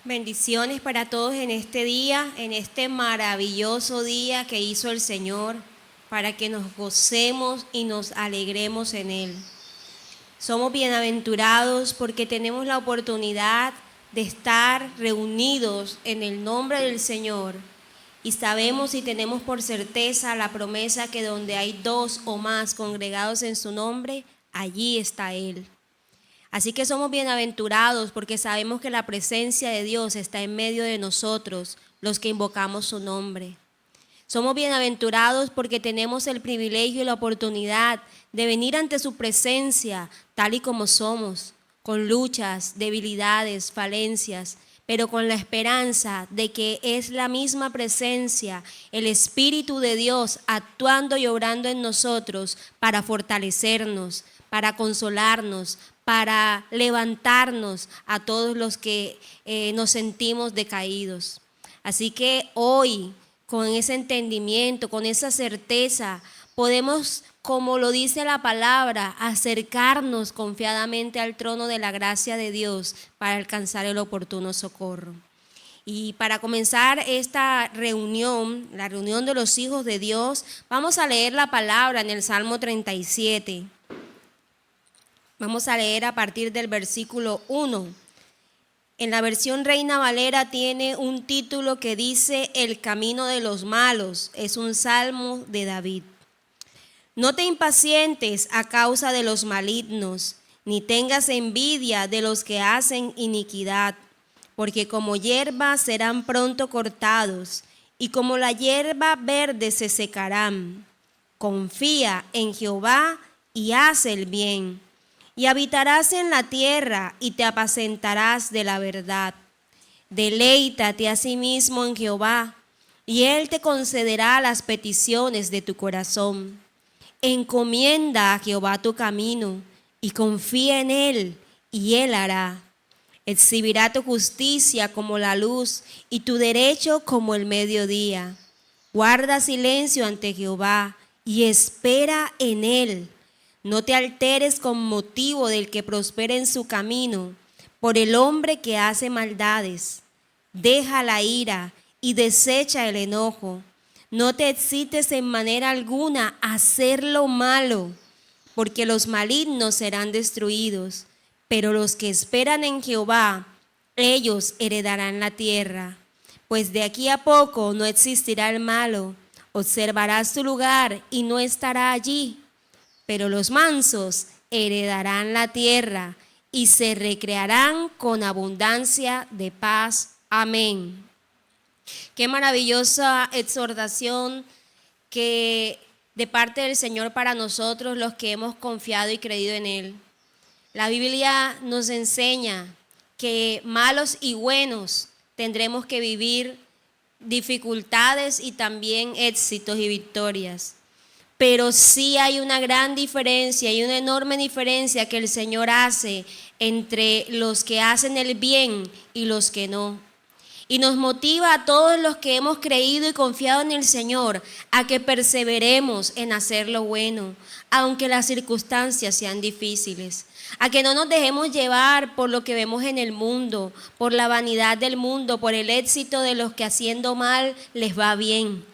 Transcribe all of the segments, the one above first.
Bendiciones para todos en este día, en este maravilloso día que hizo el Señor, para que nos gocemos y nos alegremos en Él. Somos bienaventurados porque tenemos la oportunidad de estar reunidos en el nombre del Señor y sabemos y tenemos por certeza la promesa que donde hay dos o más congregados en su nombre, allí está Él. Así que somos bienaventurados porque sabemos que la presencia de Dios está en medio de nosotros, los que invocamos su nombre. Somos bienaventurados porque tenemos el privilegio y la oportunidad de venir ante su presencia tal y como somos, con luchas, debilidades, falencias, pero con la esperanza de que es la misma presencia, el Espíritu de Dios actuando y obrando en nosotros para fortalecernos, para consolarnos, para levantarnos a todos los que nos sentimos decaídos. Así que hoy, con ese entendimiento, con esa certeza, podemos, como lo dice la palabra, acercarnos confiadamente al trono de la gracia de Dios para alcanzar el oportuno socorro. Y para comenzar esta reunión, la reunión de los hijos de Dios, vamos a leer la palabra en el Salmo 37. Vamos a leer a partir del versículo 1. En la versión Reina Valera tiene un título que dice El camino de los malos. Es un salmo de David. No te impacientes a causa de los malignos, ni tengas envidia de los que hacen iniquidad, porque como hierba serán pronto cortados, y como la hierba verde se secarán. Confía en Jehová y haz el bien. Y habitarás en la tierra y te apacentarás de la verdad. Deleítate asimismo en Jehová, y Él te concederá las peticiones de tu corazón. Encomienda a Jehová tu camino, y confía en Él, y Él hará. Exhibirá tu justicia como la luz, y tu derecho como el mediodía. Guarda silencio ante Jehová, y espera en Él. No te alteres con motivo del que prospera en su camino, por el hombre que hace maldades. Deja la ira y desecha el enojo. No te excites en manera alguna a hacer lo malo, porque los malignos serán destruidos, pero los que esperan en Jehová, ellos heredarán la tierra. Pues de aquí a poco no existirá el malo, observarás su lugar y no estará allí. Pero los mansos heredarán la tierra y se recrearán con abundancia de paz. Amén. Qué maravillosa exhortación que de parte del Señor para nosotros los que hemos confiado y creído en Él. La Biblia nos enseña que malos y buenos tendremos que vivir dificultades y también éxitos y victorias. Pero sí hay una gran diferencia y una enorme diferencia que el Señor hace entre los que hacen el bien y los que no. Y nos motiva a todos los que hemos creído y confiado en el Señor a que perseveremos en hacer lo bueno, aunque las circunstancias sean difíciles. A que no nos dejemos llevar por lo que vemos en el mundo, por la vanidad del mundo, por el éxito de los que haciendo mal les va bien.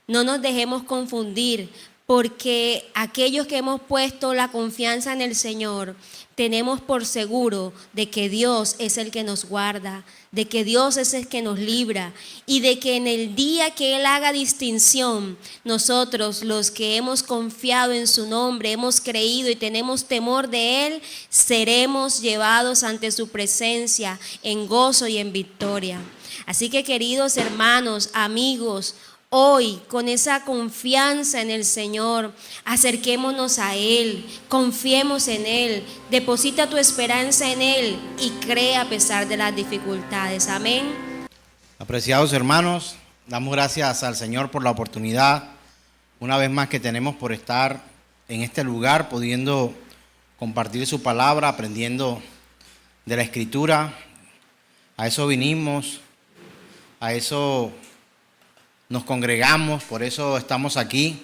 No nos dejemos confundir, porque aquellos que hemos puesto la confianza en el Señor, tenemos por seguro de que Dios es el que nos guarda, de que Dios es el que nos libra y de que en el día que Él haga distinción, nosotros los que hemos confiado en su nombre, hemos creído y tenemos temor de Él, seremos llevados ante su presencia en gozo y en victoria. Así que, queridos hermanos, amigos, hoy, con esa confianza en el Señor, acerquémonos a Él, confiemos en Él, deposita tu esperanza en Él y cree a pesar de las dificultades. Amén. Apreciados hermanos, damos gracias al Señor por la oportunidad, una vez más que tenemos por estar en este lugar, pudiendo compartir su palabra, aprendiendo de la Escritura. A eso vinimos, a eso nos congregamos, por eso estamos aquí,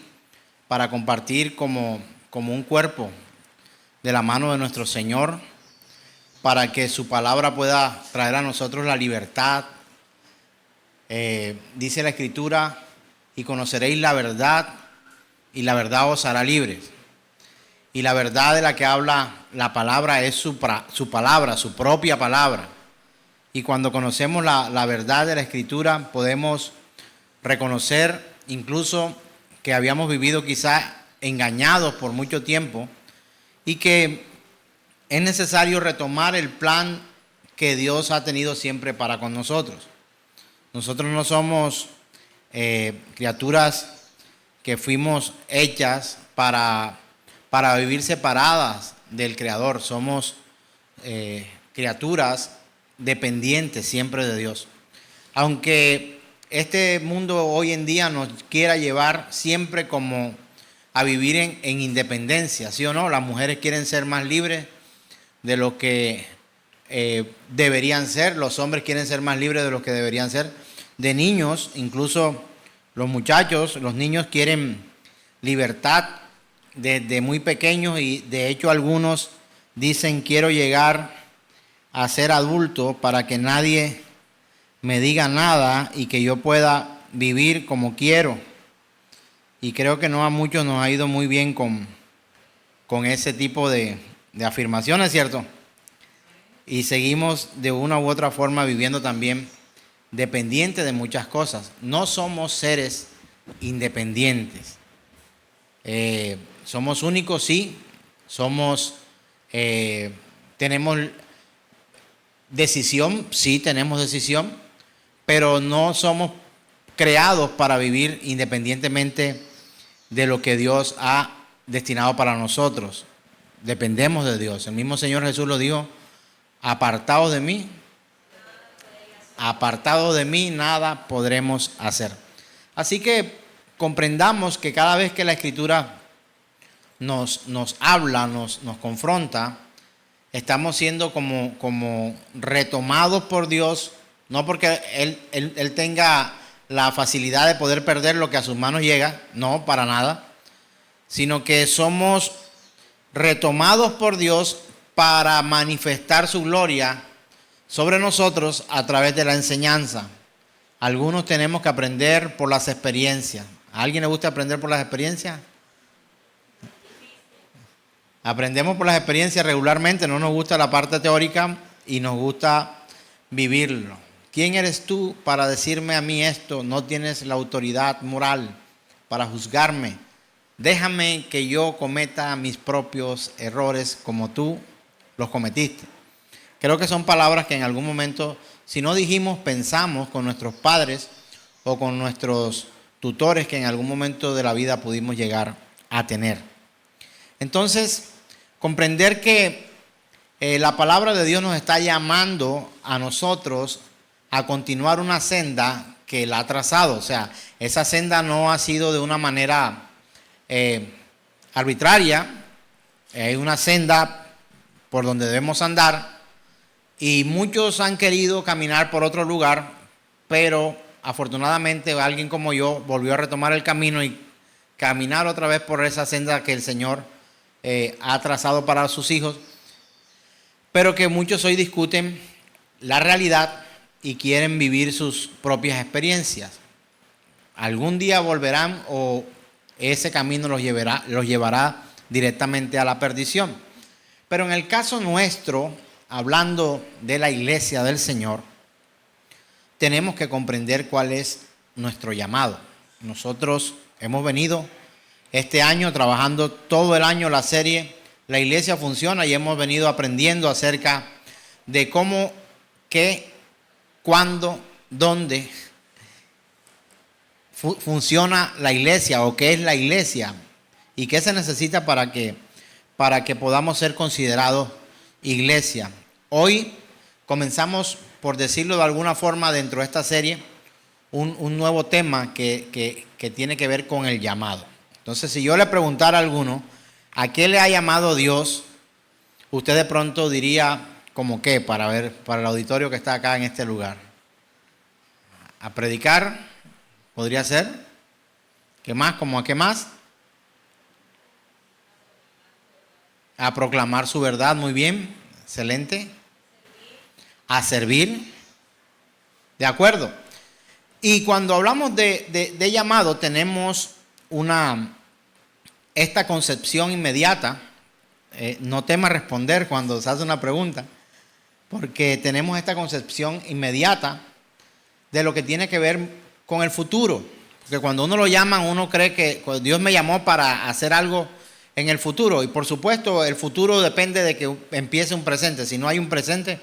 para compartir como un cuerpo de la mano de nuestro Señor. para que su palabra pueda traer a nosotros la libertad. Dice la Escritura, y conoceréis la verdad, y la verdad os hará libres. Y la verdad de la que habla la palabra es su palabra, su propia palabra. Y cuando conocemos la verdad de la Escritura, podemos reconocer incluso que habíamos vivido quizá engañados por mucho tiempo y que es necesario retomar el plan que Dios ha tenido siempre para con nosotros. Nosotros no somos criaturas que fuimos hechas para vivir separadas del Creador. Somos criaturas dependientes siempre de Dios. Aunque este mundo hoy en día nos quiera llevar siempre como a vivir en independencia, ¿sí o no? Las mujeres quieren ser más libres de lo que deberían ser, los hombres quieren ser más libres de lo que deberían ser. De niños, incluso los muchachos, los niños quieren libertad desde muy pequeños y de hecho algunos dicen quiero llegar a ser adulto para que nadie me diga nada y que yo pueda vivir como quiero. Y creo que no a muchos nos ha ido muy bien con ese tipo de afirmaciones, ¿cierto? Y seguimos de una u otra forma viviendo también dependientes de muchas cosas. No somos seres independientes. Somos únicos, sí. Tenemos decisión, sí tenemos decisión, pero no somos creados para vivir independientemente de lo que Dios ha destinado para nosotros. Dependemos de Dios. El mismo Señor Jesús lo dijo, apartados de mí nada podremos hacer. Así que comprendamos que cada vez que la Escritura nos habla, nos confronta, estamos siendo como retomados por Dios, no porque Él tenga la facilidad de poder perder lo que a sus manos llega, no, para nada, sino que somos retomados por Dios para manifestar su gloria sobre nosotros a través de la enseñanza. Algunos tenemos que aprender por las experiencias. ¿A alguien le gusta aprender por las experiencias? Aprendemos por las experiencias regularmente, no nos gusta la parte teórica y nos gusta vivirlo. ¿Quién eres tú para decirme a mí esto? No tienes la autoridad moral para juzgarme. Déjame que yo cometa mis propios errores como tú los cometiste. Creo que son palabras que en algún momento, si no dijimos, pensamos con nuestros padres o con nuestros tutores que en algún momento de la vida pudimos llegar a tener. Entonces, comprender que la palabra de Dios nos está llamando a nosotros a continuar una senda que Él ha trazado. O sea, esa senda no ha sido de una manera arbitraria. Hay una senda por donde debemos andar y muchos han querido caminar por otro lugar, pero afortunadamente alguien como yo volvió a retomar el camino y caminar otra vez por esa senda que el Señor ha trazado para sus hijos, pero que muchos hoy discuten la realidad y quieren vivir sus propias experiencias. Algún día volverán o ese camino los llevará directamente a la perdición. Pero en el caso nuestro, hablando de la iglesia del Señor, tenemos que comprender cuál es nuestro llamado. Nosotros hemos venido este año trabajando todo el año la serie La Iglesia Funciona y hemos venido aprendiendo acerca de cómo, qué, cuándo, dónde funciona la iglesia o qué es la iglesia y qué se necesita para que podamos ser considerados iglesia. Hoy comenzamos, por decirlo de alguna forma, dentro de esta serie, un nuevo tema que tiene que ver con el llamado. Entonces, si yo le preguntara a alguno, ¿a qué le ha llamado Dios? Usted de pronto diría, ¿cómo qué? Para el auditorio que está acá en este lugar. ¿A predicar? ¿Podría ser? ¿Qué más? ¿Cómo a qué más? A proclamar su verdad, muy bien, excelente. a servir. ¿De acuerdo? Y cuando hablamos de llamado, tenemos esta concepción inmediata. No temas responder cuando se hace una pregunta, porque tenemos esta concepción inmediata de lo que tiene que ver con el futuro. Porque cuando uno lo llama, uno cree que Dios me llamó para hacer algo en el futuro. Y por supuesto, el futuro depende de que empiece un presente. Si no hay un presente,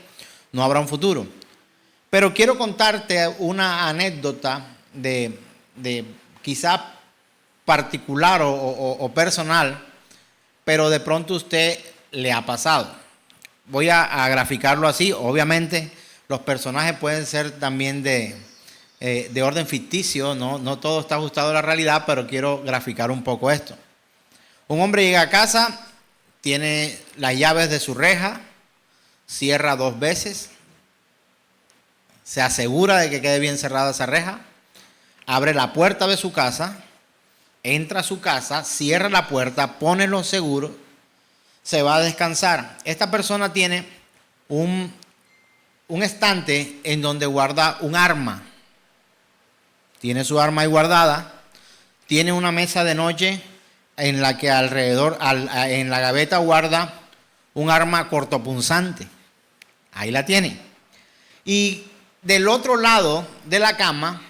no habrá un futuro. Pero quiero contarte una anécdota de quizá particular o personal, pero de pronto a usted le ha pasado. Voy a graficarlo así. Obviamente, los personajes pueden ser también de orden ficticio, no todo está ajustado a la realidad, pero quiero graficar un poco esto. Un hombre llega a casa, tiene las llaves de su reja, cierra 2 veces, se asegura de que quede bien cerrada esa reja, abre la puerta de su casa, entra a su casa, cierra la puerta, pone los seguros, se va a descansar. Esta persona tiene un estante en donde guarda un arma. Tiene su arma ahí guardada. Tiene una mesa de noche en la que alrededor, en la gaveta guarda un arma cortopunzante. Ahí la tiene. Y del otro lado de la cama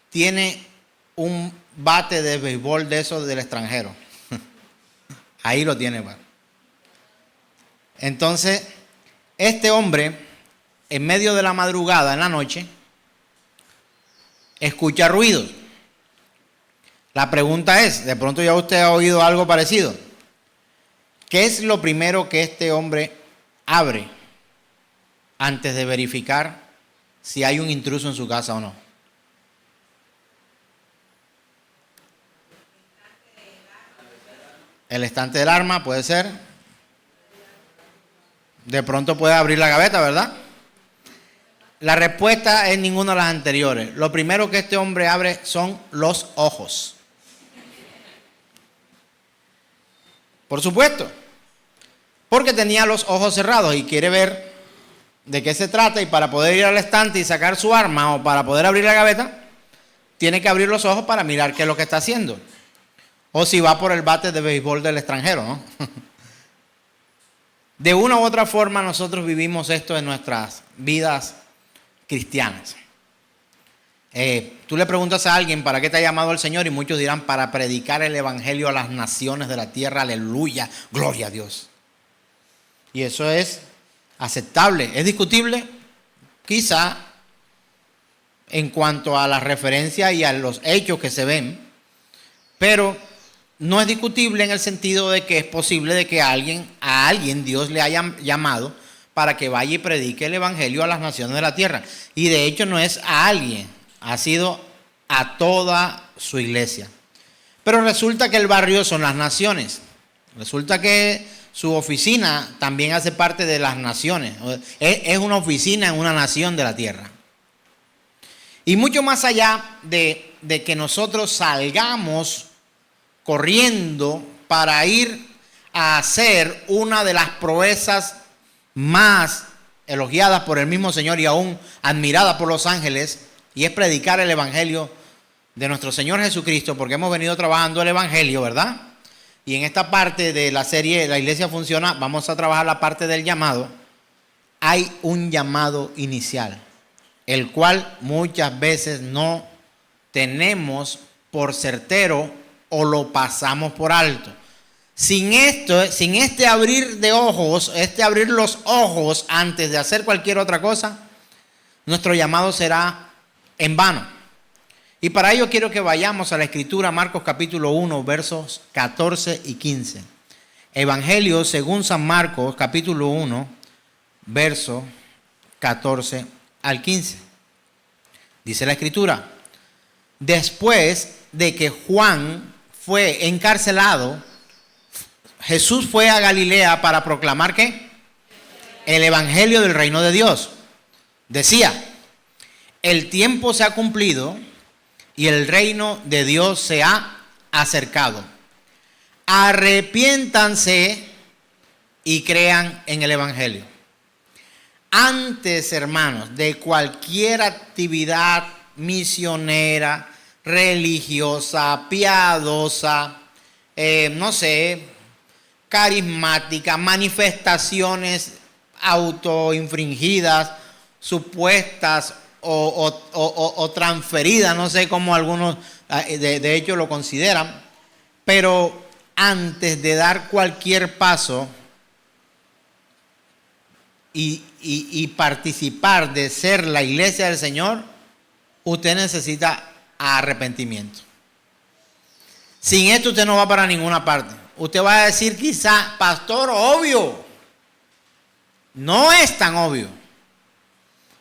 tiene un bate de béisbol de esos del extranjero. Ahí lo tiene. Entonces, este hombre, en medio de la madrugada, en la noche, escucha ruidos. La pregunta es, de pronto ya usted ha oído algo parecido. ¿Qué es lo primero que este hombre abre antes de verificar si hay un intruso en su casa o no? El estante del arma puede ser. De pronto puede abrir la gaveta, ¿verdad? La respuesta es ninguna de las anteriores. Lo primero que este hombre abre son los ojos. Por supuesto. Porque tenía los ojos cerrados y quiere ver de qué se trata, y para poder ir al estante y sacar su arma o para poder abrir la gaveta, tiene que abrir los ojos para mirar qué es lo que está haciendo. O si va por el bate de béisbol del extranjero, ¿no? De una u otra forma nosotros vivimos esto en nuestras vidas cristianas. Tú le preguntas a alguien para qué te ha llamado el Señor y muchos dirán para predicar el evangelio a las naciones de la tierra. Aleluya, gloria a Dios. Y eso es aceptable. ¿Es discutible? Quizá en cuanto a la referencia y a los hechos que se ven, pero no es discutible en el sentido de que es posible de que a alguien Dios le haya llamado para que vaya y predique el evangelio a las naciones de la tierra. Y de hecho no es a alguien, ha sido a toda su iglesia. Pero resulta que el barrio son las naciones. Resulta que su oficina también hace parte de las naciones. Es una oficina en una nación de la tierra. Y mucho más allá de que nosotros salgamos corriendo para ir a hacer una de las proezas más elogiadas por el mismo Señor y aún admirada por los ángeles, y es predicar el evangelio de nuestro Señor Jesucristo, porque hemos venido trabajando el evangelio, ¿verdad? Y en esta parte de la serie La Iglesia Funciona vamos a trabajar la parte del llamado. Hay un llamado inicial, el cual muchas veces no tenemos por certero o lo pasamos por alto. Sin este abrir de ojos, abrir los ojos antes de hacer cualquier otra cosa, nuestro llamado será en vano. Y para ello quiero que vayamos a la Escritura, Marcos capítulo 1, versos 14 y 15. Evangelio según San Marcos capítulo 1, verso 14 al 15. Dice la Escritura: después de que Juan fue encarcelado, Jesús fue a Galilea para proclamar ¿qué? El evangelio del reino de Dios. Decía: el tiempo se ha cumplido y el reino de Dios se ha acercado. Arrepiéntanse y crean en el evangelio. antes, hermanos, de cualquier actividad misionera, religiosa, piadosa, no sé, carismática, manifestaciones autoinfringidas, supuestas o transferidas, no sé cómo algunos de hecho lo consideran, pero antes de dar cualquier paso y participar de ser la iglesia del Señor, usted necesita arrepentimiento. Sin esto usted no va para ninguna parte. Usted va a decir quizá, pastor, obvio. No es tan obvio.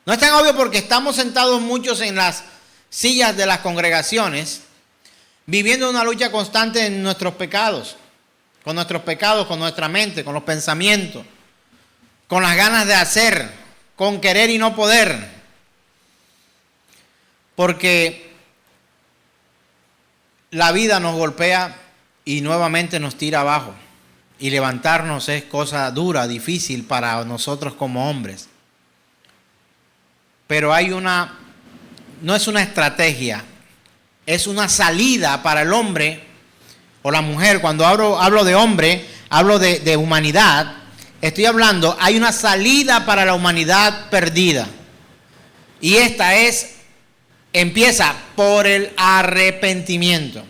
No es tan obvio porque estamos sentados muchos en las sillas de las congregaciones, viviendo una lucha constante en nuestros pecados, con nuestra mente, con los pensamientos, con las ganas de hacer, con querer y no poder. Porque la vida nos golpea y nuevamente nos tira abajo. Y levantarnos es cosa dura, difícil para nosotros como hombres. Pero no es una estrategia, es una salida para el hombre o la mujer. Cuando hablo de hombre, hablo de humanidad. Estoy hablando, hay una salida para la humanidad perdida. Y esta empieza por el arrepentimiento.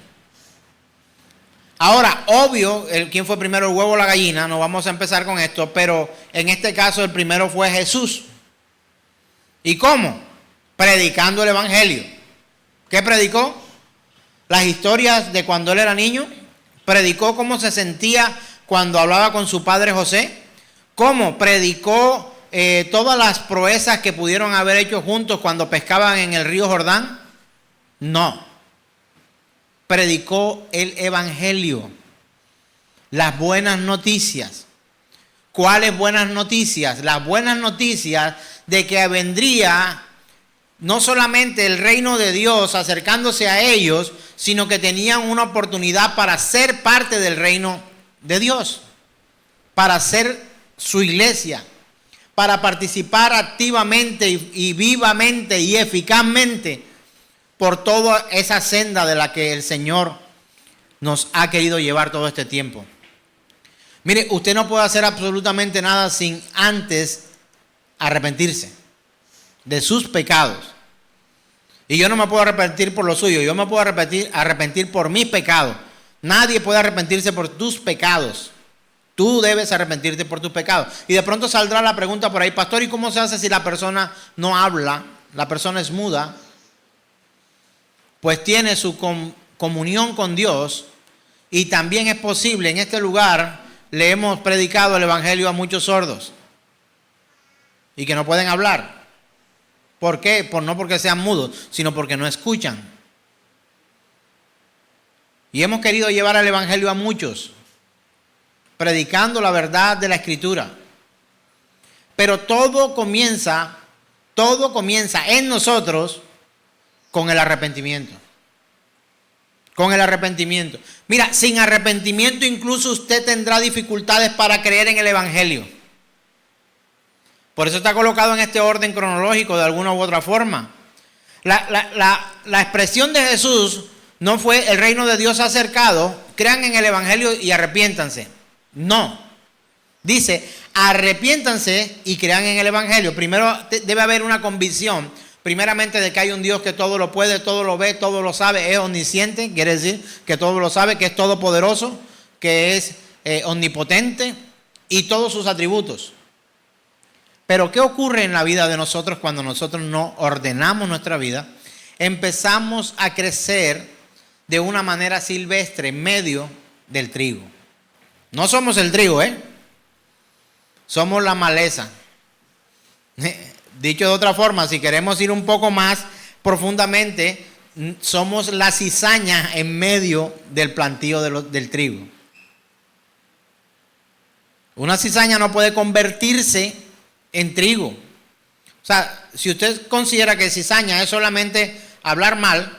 Ahora, obvio, ¿quién fue primero, el huevo o la gallina? No vamos a empezar con esto, pero en este caso el primero fue Jesús. ¿Y cómo? Predicando el evangelio. ¿Qué predicó? Las historias de cuando él era niño. Predicó cómo se sentía cuando hablaba con su padre José. ¿Cómo? Predicó todas las proezas que pudieron haber hecho juntos cuando pescaban en el río Jordán. No. Predicó el evangelio. Las buenas noticias. ¿Cuáles buenas noticias? Las buenas noticias de que vendría no solamente el reino de Dios acercándose a ellos, sino que tenían una oportunidad para ser parte del reino de Dios, para ser su iglesia, para participar activamente y vivamente y eficazmente por toda esa senda de la que el Señor nos ha querido llevar todo este tiempo. Mire, usted no puede hacer absolutamente nada sin antes arrepentirse de sus pecados. Y yo no me puedo arrepentir por lo suyo, yo me puedo arrepentir por mis pecados. Nadie puede arrepentirse por tus pecados. Tú debes arrepentirte por tus pecados. Y de pronto saldrá la pregunta por ahí, pastor, ¿y cómo se hace si la persona no habla? La persona es muda. Pues tiene su comunión con Dios. Y también es posible, en este lugar le hemos predicado el evangelio a muchos sordos y que no pueden hablar. ¿Por qué? No porque sean mudos, sino porque no escuchan. Y hemos querido llevar el evangelio a muchos, predicando la verdad de la Escritura. Pero todo comienza en nosotros con el arrepentimiento. Con el arrepentimiento. Mira, sin arrepentimiento incluso usted tendrá dificultades para creer en el evangelio. Por eso está colocado en este orden cronológico de alguna u otra forma. La expresión de Jesús no fue el reino de Dios acercado, crean en el evangelio y arrepiéntanse. No. Dice, arrepiéntanse y crean en el evangelio. Primero debe haber una convicción, primeramente, de que hay un Dios que todo lo puede, todo lo ve, todo lo sabe, es omnisciente, quiere decir que todo lo sabe, que es todopoderoso, que es omnipotente y todos sus atributos. Pero ¿qué ocurre en la vida de nosotros cuando nosotros no ordenamos nuestra vida? Empezamos a crecer de una manera silvestre en medio del trigo. No somos el trigo, somos la maleza. Dicho de otra forma, si queremos ir un poco más profundamente, somos la cizaña en medio del plantío del trigo. Una cizaña no puede convertirse en trigo. O sea, si usted considera que cizaña es solamente hablar mal,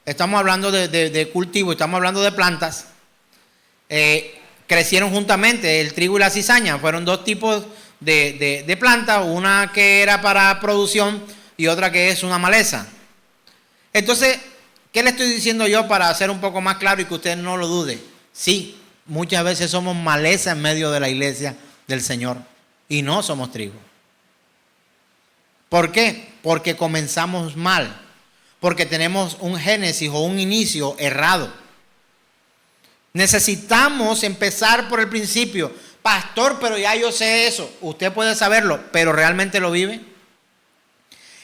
estamos hablando de cultivo, estamos hablando de plantas, crecieron juntamente, el trigo y la cizaña, fueron dos tipos de plantas, una que era para producción y otra que es una maleza. Entonces, ¿qué le estoy diciendo yo para hacer un poco más claro y que usted no lo dude? Sí, muchas veces somos maleza en medio de la iglesia del Señor y no somos trigo. ¿Por qué? Porque comenzamos mal, porque tenemos un génesis o un inicio errado. Necesitamos empezar por el principio. Pastor, pero ya yo sé eso. Usted puede saberlo, pero ¿realmente lo vive?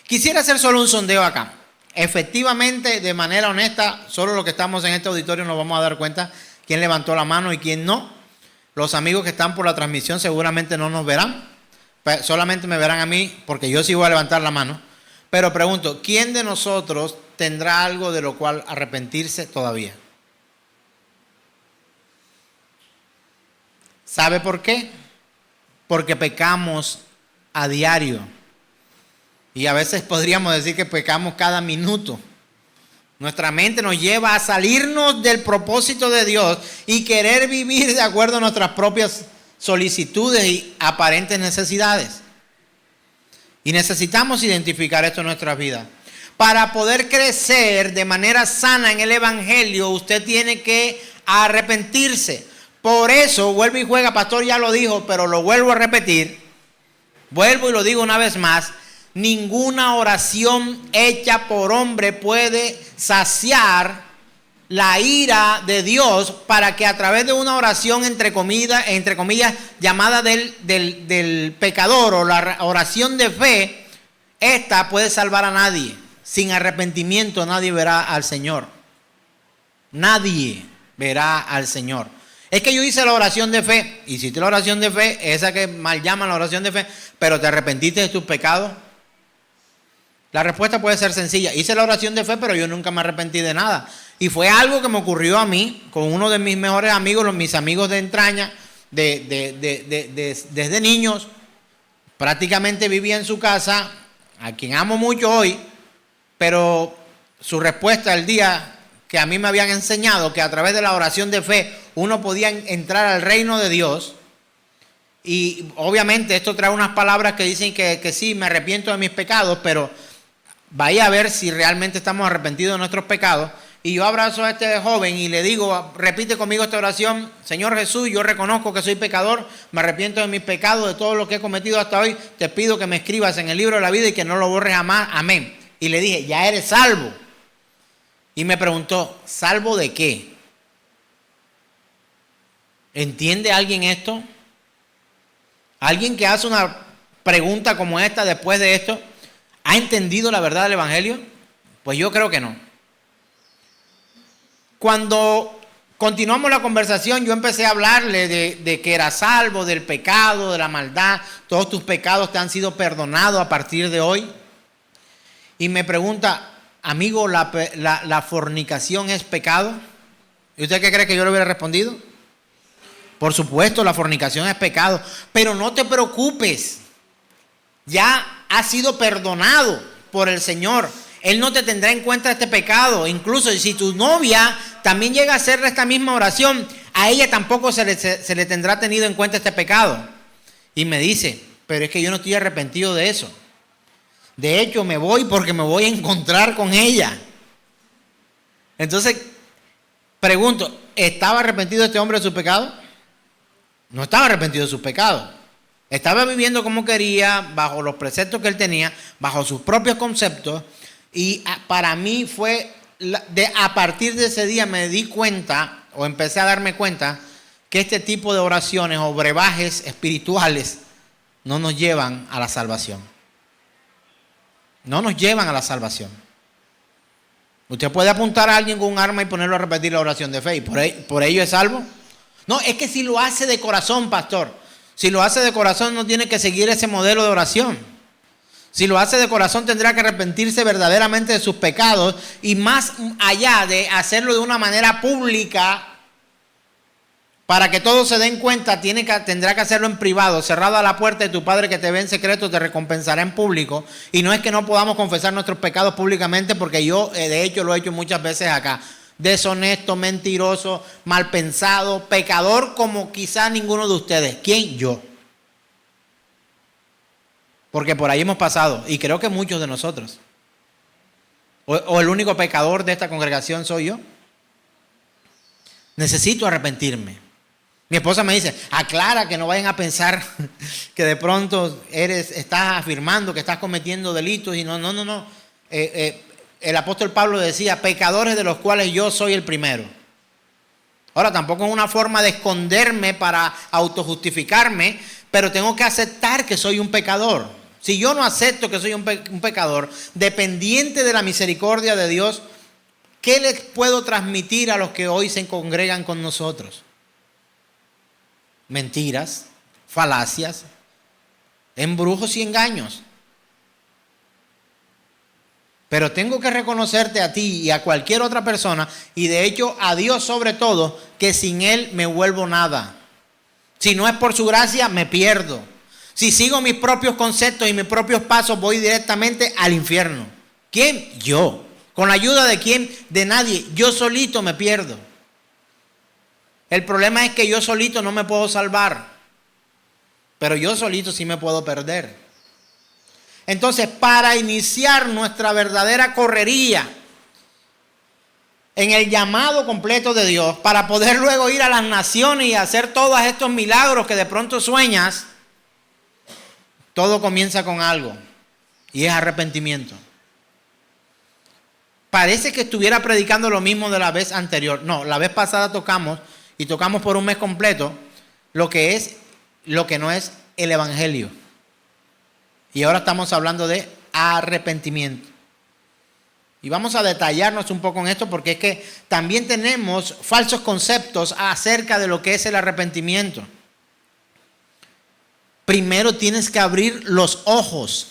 Quisiera hacer solo un sondeo acá. Efectivamente, de manera honesta, solo los que estamos en este auditorio nos vamos a dar cuenta quién levantó la mano y quién no. Los amigos que están por la transmisión seguramente no nos verán. Solamente me verán a mí porque yo sí voy a levantar la mano. Pero pregunto, ¿quién de nosotros tendrá algo de lo cual arrepentirse todavía? ¿Sabe por qué? Porque pecamos a diario. Y a veces podríamos decir que pecamos cada minuto. Nuestra mente nos lleva a salirnos del propósito de Dios y querer vivir de acuerdo a nuestras propias solicitudes y aparentes necesidades. Y necesitamos identificar esto en nuestras vidas. Para poder crecer de manera sana en el Evangelio, usted tiene que arrepentirse. Por eso, vuelve y juega, pastor ya lo dijo, pero lo vuelvo a repetir. Vuelvo y lo digo una vez más. Ninguna oración hecha por hombre puede saciar la ira de Dios para que a través de una oración entre comillas llamada del pecador o la oración de fe, esta puede salvar a nadie. Sin arrepentimiento nadie verá al Señor. Nadie verá al Señor. Es que yo hice la oración de fe, hiciste la oración de fe, esa que mal llaman la oración de fe, pero te arrepentiste de tus pecados. La respuesta puede ser sencilla. Hice la oración de fe, pero yo nunca me arrepentí de nada. Y fue algo que me ocurrió a mí con uno de mis mejores amigos, mis amigos de entraña, desde niños. Prácticamente vivía en su casa, a quien amo mucho hoy, pero su respuesta el día que a mí me habían enseñado que a través de la oración de fe uno podía entrar al reino de Dios. Y obviamente esto trae unas palabras que dicen que sí, me arrepiento de mis pecados, pero vaya a ver si realmente estamos arrepentidos de nuestros pecados. Y yo abrazo a este joven y le digo, repite conmigo esta oración: Señor Jesús, yo reconozco que soy pecador, me arrepiento de mis pecados, de todo lo que he cometido hasta hoy, te pido que me escribas en el libro de la vida y que no lo borres jamás, amén. Y le dije, ya eres salvo. Y me preguntó, ¿salvo de qué? ¿Entiende alguien esto? ¿Alguien que hace una pregunta como esta después de esto ha entendido la verdad del Evangelio? Pues yo creo que no. Cuando continuamos la conversación, yo empecé a hablarle de que era salvo, del pecado, de la maldad. Todos tus pecados te han sido perdonados a partir de hoy. Y me pregunta, amigo, ¿la fornicación es pecado? ¿Y usted qué cree que yo le hubiera respondido? Por supuesto, la fornicación es pecado, pero no te preocupes. Ya has sido perdonado por el Señor. Él no te tendrá en cuenta este pecado. Incluso si tu novia también llega a hacerle esta misma oración, a ella tampoco se le tendrá tenido en cuenta este pecado. Y me dice, pero es que yo no estoy arrepentido de eso. De hecho, me voy porque me voy a encontrar con ella. Entonces, pregunto, ¿estaba arrepentido este hombre de su pecado? No estaba arrepentido de sus pecados. Estaba viviendo como quería, bajo los preceptos que él tenía, bajo sus propios conceptos. Y para mí fue, a partir de ese día me di cuenta, o empecé a darme cuenta, que este tipo de oraciones o brebajes espirituales no nos llevan a la salvación. No nos llevan a la salvación. Usted puede apuntar a alguien con un arma y ponerlo a repetir la oración de fe, y por ello es salvo. No, es que si lo hace de corazón, pastor, si lo hace de corazón no tiene que seguir ese modelo de oración. Si lo hace de corazón tendrá que arrepentirse verdaderamente de sus pecados, y más allá de hacerlo de una manera pública para que todos se den cuenta, tendrá que hacerlo en privado, cerrado a la puerta de tu Padre que te ve en secreto, te recompensará en público. Y no es que no podamos confesar nuestros pecados públicamente, porque yo de hecho lo he hecho muchas veces acá. Deshonesto, mentiroso, mal pensado, pecador como quizá ninguno de ustedes. ¿Quién? Yo. Porque por ahí hemos pasado, y creo que muchos de nosotros. O el único pecador de esta congregación soy yo. Necesito arrepentirme. Mi esposa me dice, aclara, que no vayan a pensar que de pronto estás afirmando que estás cometiendo delitos. Y no. El apóstol Pablo decía, pecadores de los cuales yo soy el primero. Ahora, tampoco es una forma de esconderme para autojustificarme, pero tengo que aceptar que soy un pecador. Si yo no acepto que soy un pecador, dependiente de la misericordia de Dios, ¿qué les puedo transmitir a los que hoy se congregan con nosotros? Mentiras, falacias, embrujos y engaños. Pero tengo que reconocerte a ti y a cualquier otra persona, y de hecho a Dios sobre todo, que sin Él me vuelvo nada. Si no es por su gracia, me pierdo. Si sigo mis propios conceptos y mis propios pasos, voy directamente al infierno. ¿Quién? Yo. ¿Con la ayuda de quién? De nadie. Yo solito me pierdo. El problema es que yo solito no me puedo salvar, pero yo solito sí me puedo perder. Entonces, para iniciar nuestra verdadera correría en el llamado completo de Dios, para poder luego ir a las naciones y hacer todos estos milagros que de pronto sueñas, todo comienza con algo, y es arrepentimiento. Parece que estuviera predicando lo mismo de la vez anterior. No, la vez pasada tocamos por un mes completo lo que no es el evangelio. Y ahora estamos hablando de arrepentimiento. Y vamos a detallarnos un poco en esto, porque es que también tenemos falsos conceptos acerca de lo que es el arrepentimiento. Primero tienes que abrir los ojos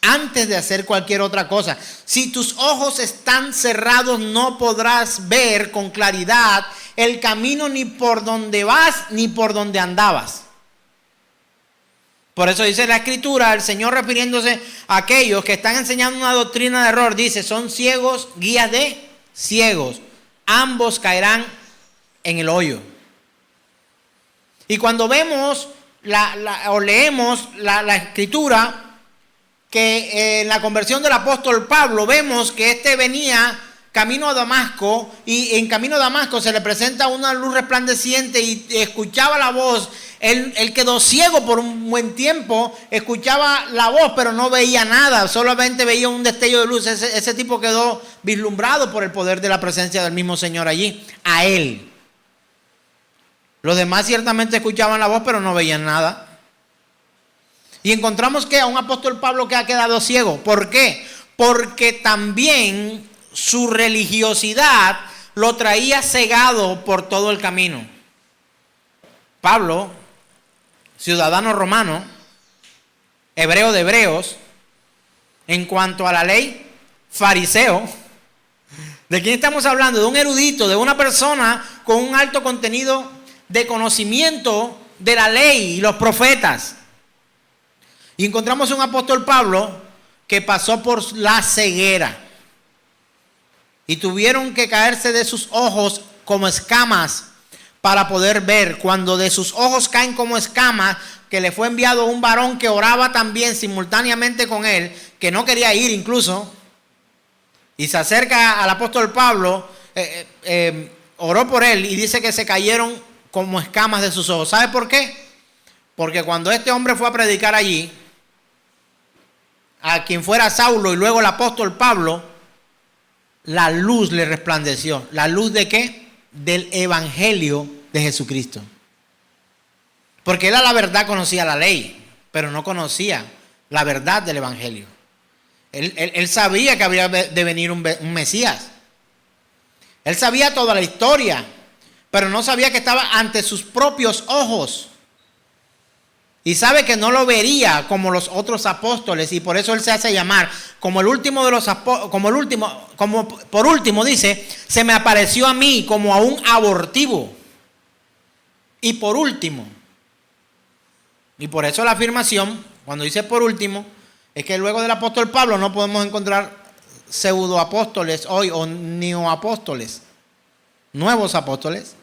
antes de hacer cualquier otra cosa. Si tus ojos están cerrados, no podrás ver con claridad el camino, ni por donde vas ni por donde andabas. Por eso dice la Escritura, el Señor refiriéndose a aquellos que están enseñando una doctrina de error, dice, son ciegos, guías de ciegos. Ambos caerán en el hoyo. Y cuando vemos o leemos la Escritura, que en la conversión del apóstol Pablo vemos que venía camino a Damasco, y en camino a Damasco se le presenta una luz resplandeciente y escuchaba la voz. Él quedó ciego por un buen tiempo, escuchaba la voz pero no veía nada, solamente veía un destello de luz. Ese tipo quedó vislumbrado por el poder de la presencia del mismo Señor allí, a él. Los demás ciertamente escuchaban la voz pero no veían nada. Y encontramos que a un apóstol Pablo que ha quedado ciego. ¿Por qué? Porque también su religiosidad lo traía cegado por todo el camino. Pablo, ciudadano romano, hebreo de hebreos, en cuanto a la ley, fariseo. ¿De quién estamos hablando? De un erudito, de una persona con un alto contenido de conocimiento de la ley y los profetas. Y encontramos un apóstol Pablo que pasó por la ceguera. Y tuvieron que caerse de sus ojos como escamas para poder ver. Cuando de sus ojos caen como escamas, que le fue enviado un varón que oraba también simultáneamente con él, que no quería ir incluso, y se acerca al apóstol Pablo, oró por él y dice que se cayeron como escamas de sus ojos. ¿Sabe por qué? Porque cuando este hombre fue a predicar allí, a quien fuera Saulo y luego el apóstol Pablo, la luz le resplandeció. ¿La luz de qué? Del evangelio de Jesucristo. Porque él a la verdad conocía la ley, pero no conocía la verdad del evangelio. Él sabía que habría de venir un Mesías. Él sabía toda la historia, pero no sabía que estaba ante sus propios ojos. Y sabe que no lo vería como los otros apóstoles, y por eso él se hace llamar como el último de los apóstoles, como por último dice, se me apareció a mí como a un abortivo. Y por último. Y por eso la afirmación, cuando dice por último, es que luego del apóstol Pablo no podemos encontrar pseudoapóstoles hoy o neoapóstoles, nuevos apóstoles,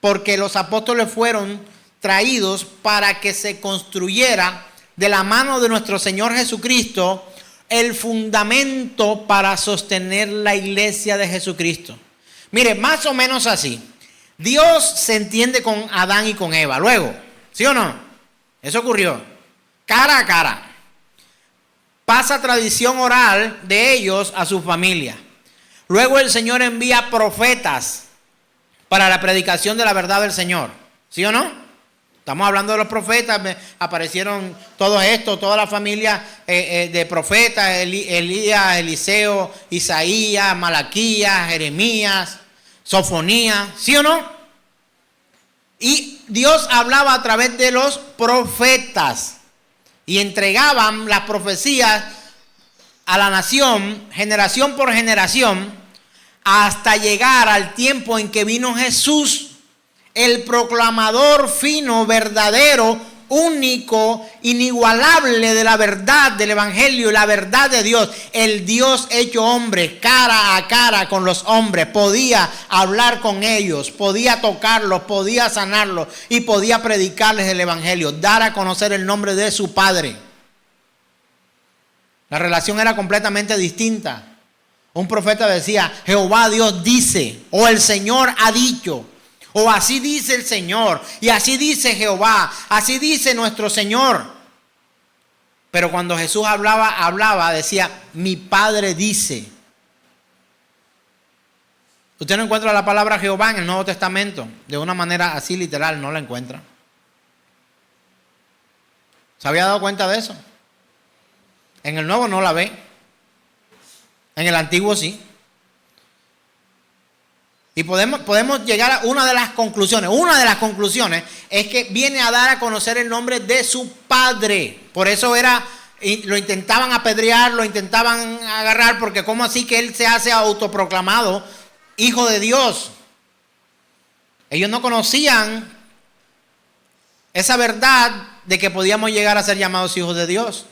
porque los apóstoles fueron traídos para que se construyera de la mano de nuestro Señor Jesucristo, el fundamento para sostener la iglesia de Jesucristo. Mire, más o menos así. Dios se entiende con Adán y con Eva. Luego, ¿sí o no? Eso ocurrió. Cara a cara. Pasa tradición oral de ellos a su familia. Luego el Señor envía profetas para la predicación de la verdad del Señor. ¿Sí o no? Estamos hablando de los profetas. Aparecieron todos estos, toda la familia de profetas. Elías, Eliseo, Isaías, Malaquías, Jeremías, Sofonías. ¿Sí o no? Y Dios hablaba a través de los profetas. Y entregaban las profecías a la nación, generación por generación, hasta llegar al tiempo en que vino Jesús, el proclamador fino, verdadero, único, inigualable de la verdad del Evangelio y la verdad de Dios. El Dios hecho hombre, cara a cara con los hombres, podía hablar con ellos, podía tocarlos, podía sanarlos y podía predicarles el Evangelio, dar a conocer el nombre de su Padre. La relación era completamente distinta. Un profeta decía, Jehová Dios dice, o el Señor ha dicho, o así dice el Señor, y así dice Jehová, así dice nuestro Señor. Pero cuando Jesús hablaba, decía, mi Padre dice. Usted no encuentra la palabra Jehová en el Nuevo Testamento, de una manera así literal, no la encuentra. ¿Se había dado cuenta de eso? En el Nuevo no la ve, en el Antiguo sí. Y podemos llegar a una de las conclusiones. Una de las conclusiones es que viene a dar a conocer el nombre de su Padre. Por eso lo intentaban apedrear, lo intentaban agarrar, porque ¿cómo así que él se hace autoproclamado Hijo de Dios? Ellos no conocían esa verdad de que podíamos llegar a ser llamados hijos de Dios.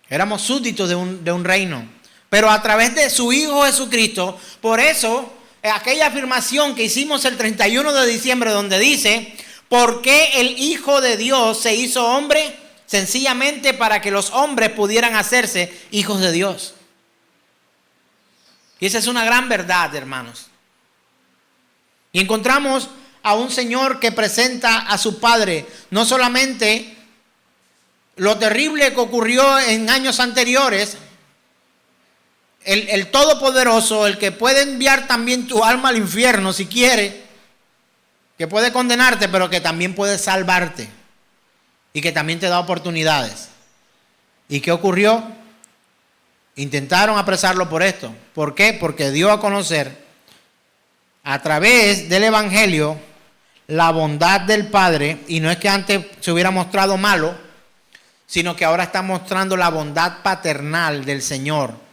Éramos súbditos de un reino. Pero a través de su Hijo Jesucristo, por eso aquella afirmación que hicimos el 31 de diciembre donde dice, ¿por qué el Hijo de Dios se hizo hombre? Sencillamente para que los hombres pudieran hacerse hijos de Dios. Y esa es una gran verdad, hermanos. Y encontramos a un Señor que presenta a su Padre, no solamente lo terrible que ocurrió en años anteriores, el Todopoderoso, el que puede enviar también tu alma al infierno si quiere, que puede condenarte, pero que también puede salvarte y que también te da oportunidades. ¿Y qué ocurrió? Intentaron apresarlo por esto. ¿Por qué? Porque dio a conocer a través del Evangelio la bondad del Padre, y no es que antes se hubiera mostrado malo, sino que ahora está mostrando la bondad paternal del Señor.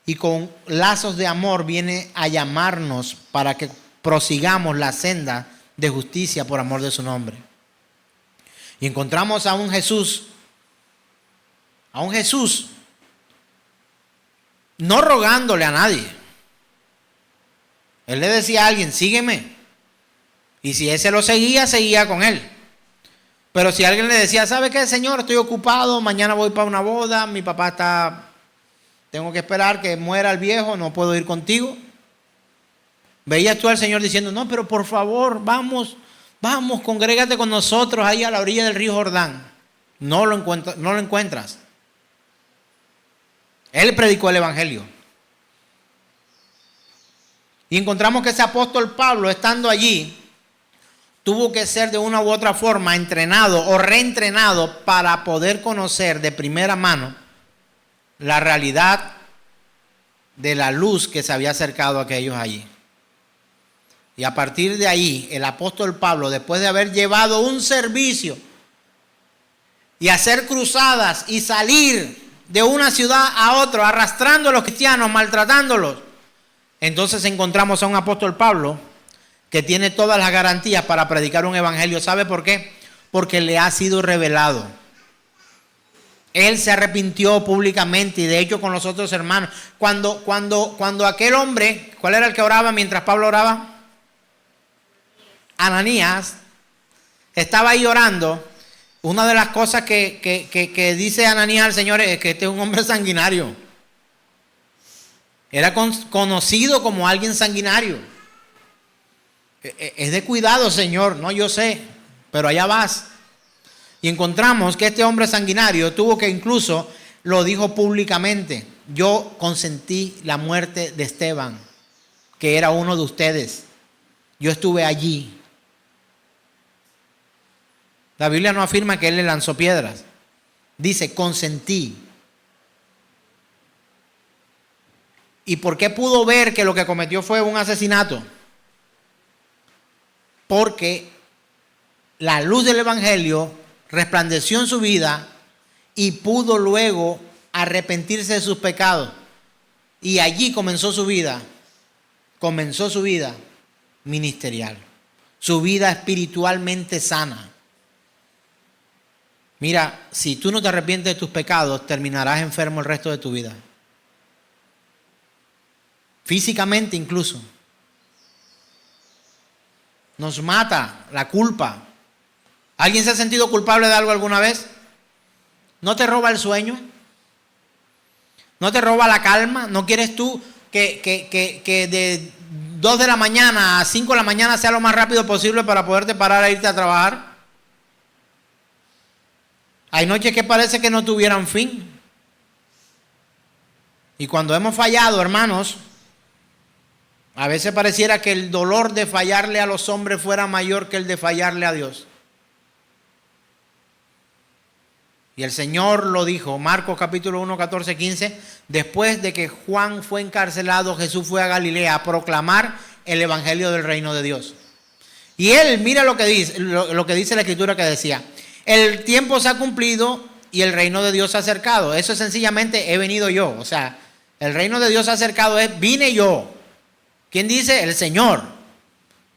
Y con lazos de amor viene a llamarnos para que prosigamos la senda de justicia por amor de su nombre. Y encontramos a un Jesús no rogándole a nadie. Él le decía a alguien, sígueme. Y si ese lo seguía, seguía con él. Pero si alguien le decía, ¿sabe qué, Señor? Estoy ocupado, mañana voy para una boda, mi papá tengo que esperar que muera el viejo, no puedo ir contigo. Veías tú al Señor diciendo, no, pero por favor, vamos, congrégate con nosotros ahí a la orilla del río Jordán. No lo encuentras. Él predicó el Evangelio. Y encontramos que ese apóstol Pablo, estando allí, tuvo que ser de una u otra forma entrenado o reentrenado para poder conocer de primera mano la realidad de la luz que se había acercado a aquellos allí. Y a partir de ahí, el apóstol Pablo, después de haber llevado un servicio y hacer cruzadas y salir de una ciudad a otra, arrastrando a los cristianos, maltratándolos, entonces encontramos a un apóstol Pablo que tiene todas las garantías para predicar un evangelio. ¿Sabe por qué? Porque le ha sido revelado. Él se arrepintió públicamente, y de hecho con los otros hermanos. Cuando aquel hombre, ¿cuál era el que oraba mientras Pablo oraba? Ananías, estaba ahí orando, Una de las cosas que dice Ananías al Señor es que este es un hombre sanguinario. Era conocido como alguien sanguinario. Es de cuidado, Señor, no, yo sé, pero allá vas. Y encontramos que este hombre sanguinario tuvo que incluso, lo dijo públicamente, yo consentí la muerte de Esteban, que era uno de ustedes. Yo estuve allí. La Biblia no afirma que él le lanzó piedras. Dice, consentí. ¿Y por qué pudo ver que lo que cometió fue un asesinato? Porque la luz del Evangelio resplandeció en su vida y pudo luego arrepentirse de sus pecados. Y allí comenzó su vida ministerial, su vida espiritualmente sana. Mira, si tú no te arrepientes de tus pecados, terminarás enfermo el resto de tu vida. Físicamente incluso. Nos mata la culpa. ¿Alguien se ha sentido culpable de algo alguna vez? ¿No te roba el sueño? ¿No te roba la calma? ¿No quieres tú que de 2 de la mañana a 5 de la mañana sea lo más rápido posible para poderte parar a irte a trabajar? Hay noches que parece que no tuvieran fin. Y cuando hemos fallado, hermanos, a veces pareciera que el dolor de fallarle a los hombres fuera mayor que el de fallarle a Dios. Y el Señor lo dijo, Marcos capítulo 1, 14, 15, después de que Juan fue encarcelado, Jesús fue a Galilea a proclamar el evangelio del reino de Dios. Y él, mira lo que dice la escritura que decía, el tiempo se ha cumplido y el reino de Dios se ha acercado. Eso es sencillamente, he venido yo. O sea, el reino de Dios se ha acercado, vine yo. ¿Quién dice? El Señor.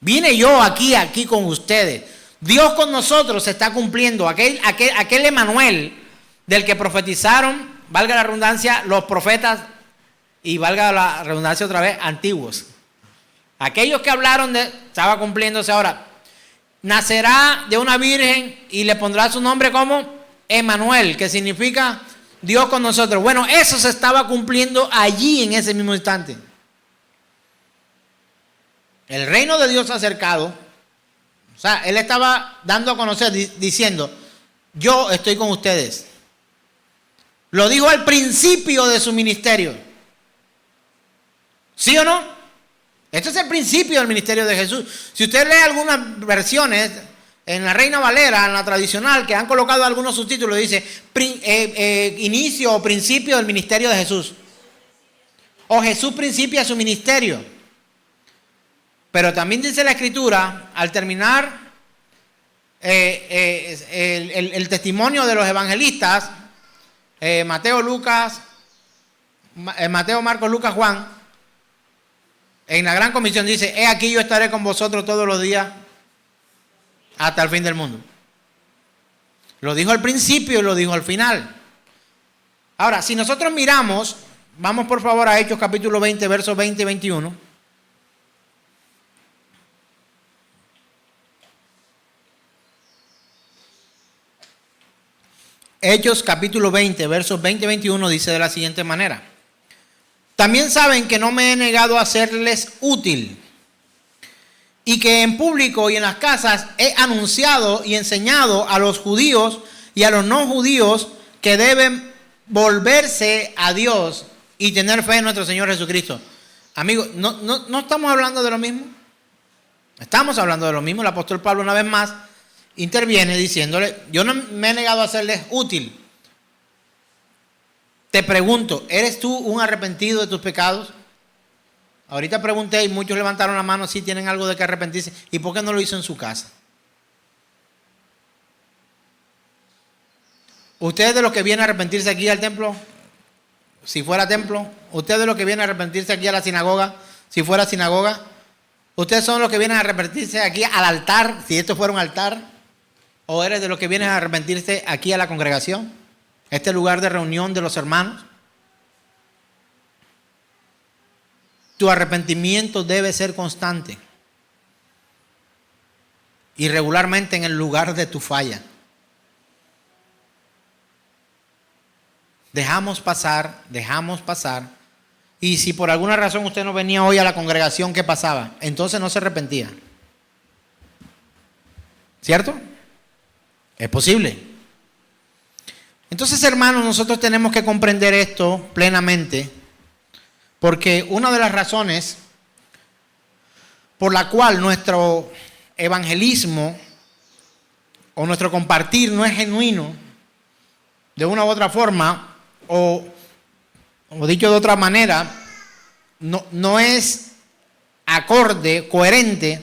Vine yo aquí con ustedes. Dios con nosotros se está cumpliendo. Aquel Emanuel del que profetizaron, valga la redundancia, los profetas, y valga la redundancia otra vez, antiguos. Aquellos que hablaron estaba cumpliéndose ahora. Nacerá de una virgen y le pondrá su nombre como Emanuel, que significa Dios con nosotros. Bueno, eso se estaba cumpliendo allí en ese mismo instante. El reino de Dios se ha acercado. O sea, él estaba dando a conocer, diciendo, yo estoy con ustedes. Lo dijo al principio de su ministerio. ¿Sí o no? Este es el principio del ministerio de Jesús. Si usted lee algunas versiones, en la Reina Valera, en la tradicional, que han colocado algunos subtítulos, dice, inicio o principio del ministerio de Jesús. O Jesús principia su ministerio. Pero también dice la Escritura, al terminar el testimonio de los evangelistas, Mateo, Marcos, Lucas, Juan, en la gran comisión dice, he aquí yo estaré con vosotros todos los días hasta el fin del mundo. Lo dijo al principio y lo dijo al final. Ahora, si nosotros miramos, vamos por favor a Hechos capítulo 20, versos 20 y 21. Hechos capítulo 20, versos 20 y 21 dice de la siguiente manera. También saben que no me he negado a serles útil y que en público y en las casas he anunciado y enseñado a los judíos y a los no judíos que deben volverse a Dios y tener fe en nuestro Señor Jesucristo. Amigos, ¿no estamos hablando de lo mismo? Estamos hablando de lo mismo. El apóstol Pablo una vez más interviene diciéndole, yo no me he negado a serles útil. Te pregunto, ¿eres tú un arrepentido de tus pecados? Ahorita pregunté y muchos levantaron la mano si tienen algo de que arrepentirse. ¿Y por qué no lo hizo en su casa? ¿Usted es de los que viene a arrepentirse aquí al templo? Si fuera templo. ¿Usted es de los que viene a arrepentirse aquí a la sinagoga? Si fuera sinagoga. ¿Ustedes son los que vienen a arrepentirse aquí al altar? Si esto fuera un altar. ¿O eres de los que vienen a arrepentirse aquí a la congregación? Este lugar de reunión de los hermanos. Tu arrepentimiento debe ser constante y regularmente en el lugar de tu falla. Dejamos pasar. Y si por alguna razón usted no venía hoy a la congregación, ¿qué pasaba? Entonces no se arrepentía. ¿Cierto? Es posible. Entonces, hermanos, nosotros tenemos que comprender esto plenamente, porque una de las razones por la cual nuestro evangelismo o nuestro compartir no es genuino, de una u otra forma, o dicho de otra manera, no es acorde, coherente,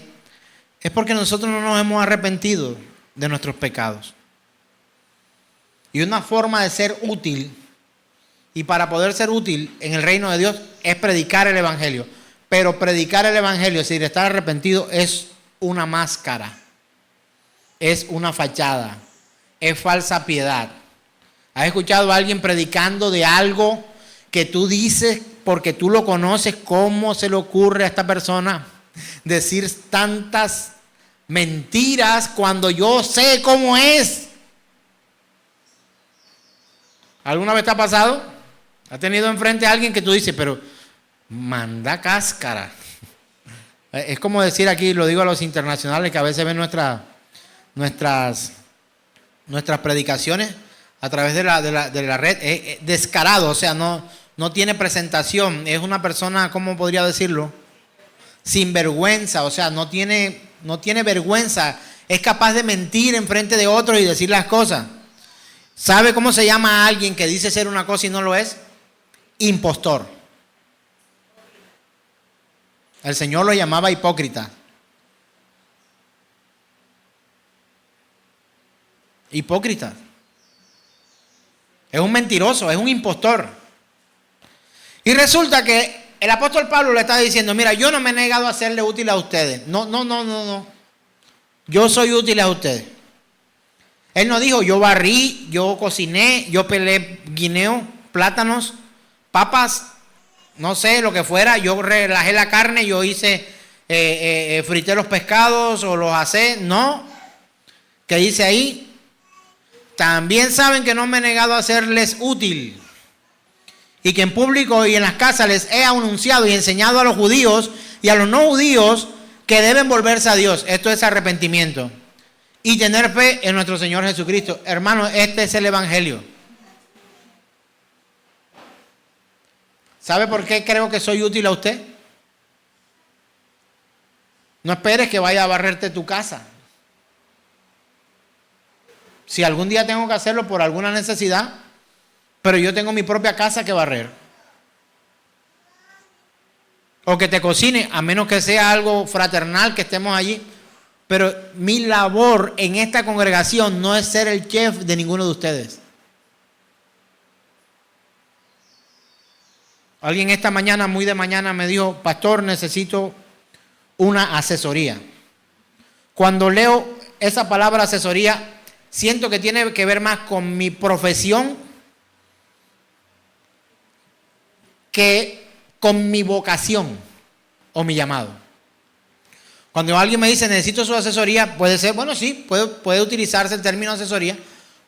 es porque nosotros no nos hemos arrepentido de nuestros pecados. Y una forma de ser útil, y para poder ser útil en el reino de Dios, es predicar el evangelio. Pero predicar el evangelio sin estar arrepentido es una máscara, es una fachada, es falsa piedad. ¿Has escuchado a alguien predicando de algo que tú dices porque tú lo conoces? ¿Cómo se le ocurre a esta persona decir tantas mentiras cuando yo sé cómo es? ¿Alguna vez te ha pasado? ¿Has tenido enfrente a alguien que tú dices, pero manda cáscara? Es como decir aquí, lo digo a los internacionales que a veces ven nuestras predicaciones a través de la red, es descarado, o sea, no tiene presentación, es una persona, ¿cómo podría decirlo? Sin vergüenza, o sea, no tiene vergüenza, es capaz de mentir enfrente de otros y decir las cosas. ¿Sabe cómo se llama a alguien que dice ser una cosa y no lo es? Impostor. El Señor lo llamaba hipócrita. Hipócrita. Es un mentiroso, es un impostor. Y resulta que el apóstol Pablo le está diciendo, mira, yo no me he negado a serle útil a ustedes. No. Yo soy útil a ustedes. Él no dijo, yo barrí, yo cociné, yo pelé guineo, plátanos, papas, no sé, lo que fuera. Yo relajé la carne, yo hice, frité los pescados o los asé. No. ¿Qué dice ahí? También saben que no me he negado a serles útil. Y que en público y en las casas les he anunciado y enseñado a los judíos y a los no judíos que deben volverse a Dios. Esto es arrepentimiento. Y tener fe en nuestro Señor Jesucristo. Hermano, este es el evangelio. ¿Sabe por qué creo que soy útil a usted? No esperes que vaya a barrerte tu casa. Si algún día tengo que hacerlo por alguna necesidad, pero yo tengo mi propia casa que barrer. O que te cocine, a menos que sea algo fraternal, que estemos allí. Pero mi labor en esta congregación no es ser el chef de ninguno de ustedes. Alguien esta mañana, muy de mañana, me dijo, pastor, necesito una asesoría. Cuando leo esa palabra asesoría, siento que tiene que ver más con mi profesión que con mi vocación o mi llamado. Cuando alguien me dice necesito su asesoría, puede ser, bueno, sí, puede utilizarse el término asesoría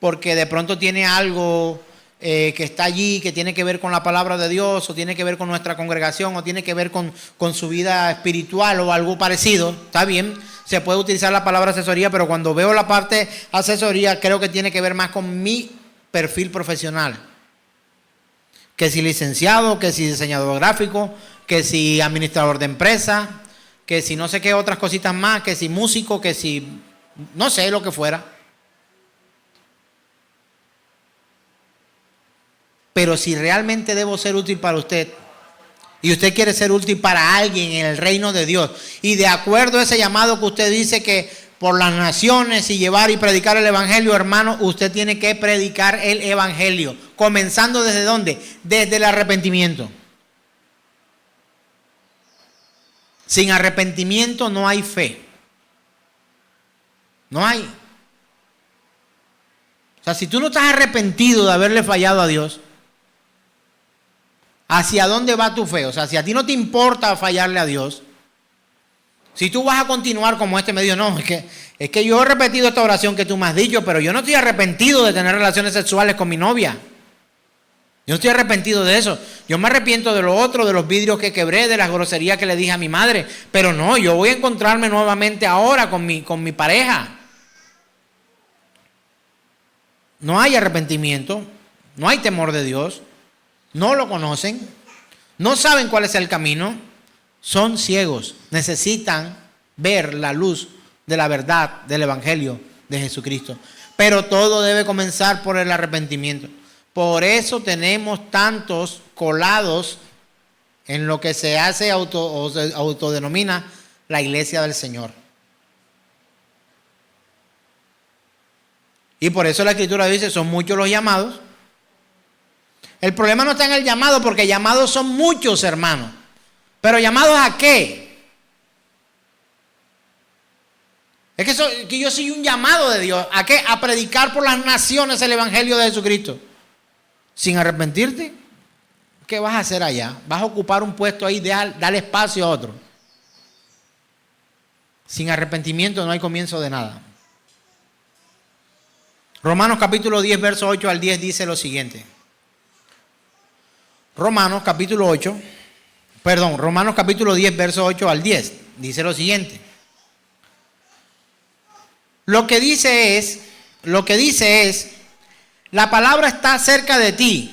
porque de pronto tiene algo que está allí, que tiene que ver con la palabra de Dios, o tiene que ver con nuestra congregación, o tiene que ver con su vida espiritual o algo parecido. Está bien, se puede utilizar la palabra asesoría, pero cuando veo la parte asesoría, creo que tiene que ver más con mi perfil profesional. Que si licenciado, que si diseñador gráfico, que si administrador de empresa, que si no sé qué otras cositas más, que si músico, que si no sé lo que fuera. Pero si realmente debo ser útil para usted y usted quiere ser útil para alguien en el reino de Dios y de acuerdo a ese llamado que usted dice que por las naciones y llevar y predicar el evangelio, hermano, usted tiene que predicar el evangelio. ¿Comenzando desde dónde? Desde el arrepentimiento. Sin arrepentimiento no hay fe. No hay. O sea, si tú no estás arrepentido de haberle fallado a Dios, ¿hacia dónde va tu fe? O sea, si a ti no te importa fallarle a Dios, si tú vas a continuar como este me dijo, no, es que yo he repetido esta oración que tú me has dicho, pero yo no estoy arrepentido de tener relaciones sexuales con mi novia. Yo no estoy arrepentido de eso. Yo me arrepiento de lo otro, de los vidrios que quebré, de las groserías que le dije a mi madre. Pero no, yo voy a encontrarme nuevamente ahora con mi pareja. No hay arrepentimiento, no hay temor de Dios, no lo conocen, no saben cuál es el camino, son ciegos, necesitan ver la luz de la verdad del Evangelio de Jesucristo. Pero todo debe comenzar por el arrepentimiento. Por eso tenemos tantos colados en lo que se hace se autodenomina la iglesia del Señor. Y por eso la Escritura dice, son muchos los llamados. El problema no está en el llamado, porque llamados son muchos, hermanos. Pero ¿llamados a qué? Es que yo soy un llamado de Dios. ¿A qué? A predicar por las naciones el Evangelio de Jesucristo. Sin arrepentirte, ¿qué vas a hacer allá? Vas a ocupar un puesto ahí, darle espacio a otro. Sin arrepentimiento no hay comienzo de nada. Romanos capítulo 10, verso 8 al 10 dice lo siguiente. Romanos capítulo 10, verso 8 al 10 dice lo siguiente. Lo que dice es, la palabra está cerca de ti,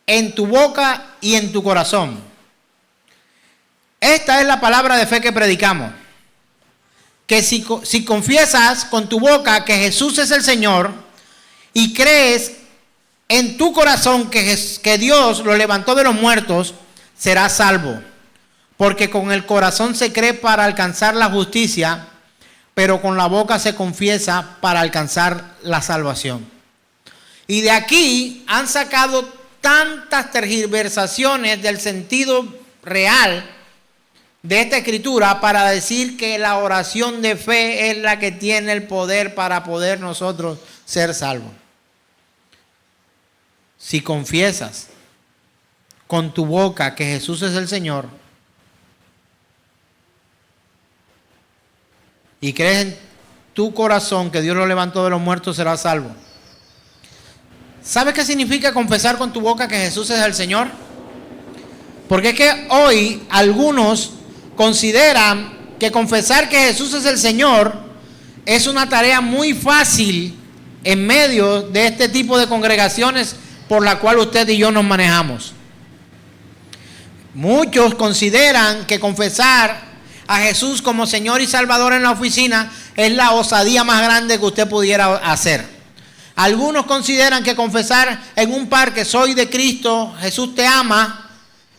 en tu boca y en tu corazón. Esta es la palabra de fe que predicamos. Que si confiesas con tu boca que Jesús es el Señor y crees en tu corazón que Dios lo levantó de los muertos, serás salvo. Porque con el corazón se cree para alcanzar la justicia, pero con la boca se confiesa para alcanzar la salvación. Y de aquí han sacado tantas tergiversaciones del sentido real de esta escritura para decir que la oración de fe es la que tiene el poder para poder nosotros ser salvos. Si confiesas con tu boca que Jesús es el Señor y crees en tu corazón que Dios lo levantó de los muertos, serás salvo. ¿Sabes qué significa confesar con tu boca que Jesús es el Señor? Porque es que hoy algunos consideran que confesar que Jesús es el Señor es una tarea muy fácil en medio de este tipo de congregaciones por la cual usted y yo nos manejamos. Muchos consideran que confesar a Jesús como Señor y Salvador en la oficina es la osadía más grande que usted pudiera hacer. Algunos consideran que confesar en un parque, soy de Cristo, Jesús te ama,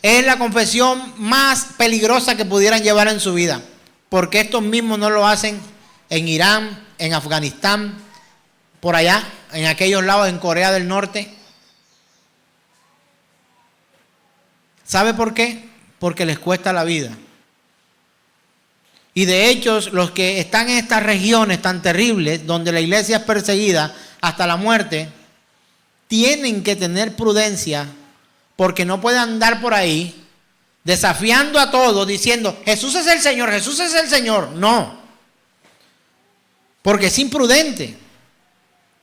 es la confesión más peligrosa que pudieran llevar en su vida. Porque estos mismos no lo hacen en Irán, en Afganistán, por allá, en aquellos lados, en Corea del Norte. ¿Sabe por qué? Porque les cuesta la vida. Y de hecho, los que están en estas regiones tan terribles, donde la iglesia es perseguida hasta la muerte, tienen que tener prudencia, porque no pueden andar por ahí desafiando a todos, diciendo, Jesús es el Señor, Jesús es el Señor. No, porque es imprudente.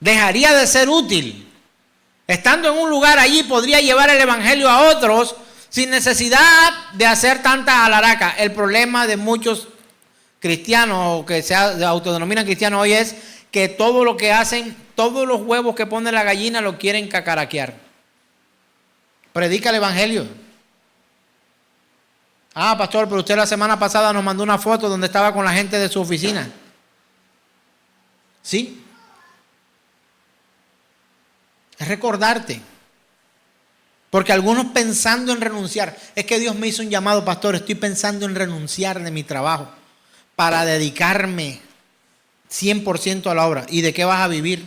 Dejaría de ser útil. Estando en un lugar allí, podría llevar el evangelio a otros sin necesidad de hacer tanta alaraca. El problema de muchos cristianos que se autodenominan cristianos hoy es que todo lo que hacen, todos los huevos que pone la gallina lo quieren cacaraquear. Predica el evangelio. Ah, pastor, pero usted la semana pasada nos mandó una foto donde estaba con la gente de su oficina. ¿Sí? Es recordarte. Porque algunos pensando en renunciar, es que Dios me hizo un llamado, pastor, estoy pensando en renunciar de mi trabajo para dedicarme 100% a la obra. ¿Y de qué vas a vivir?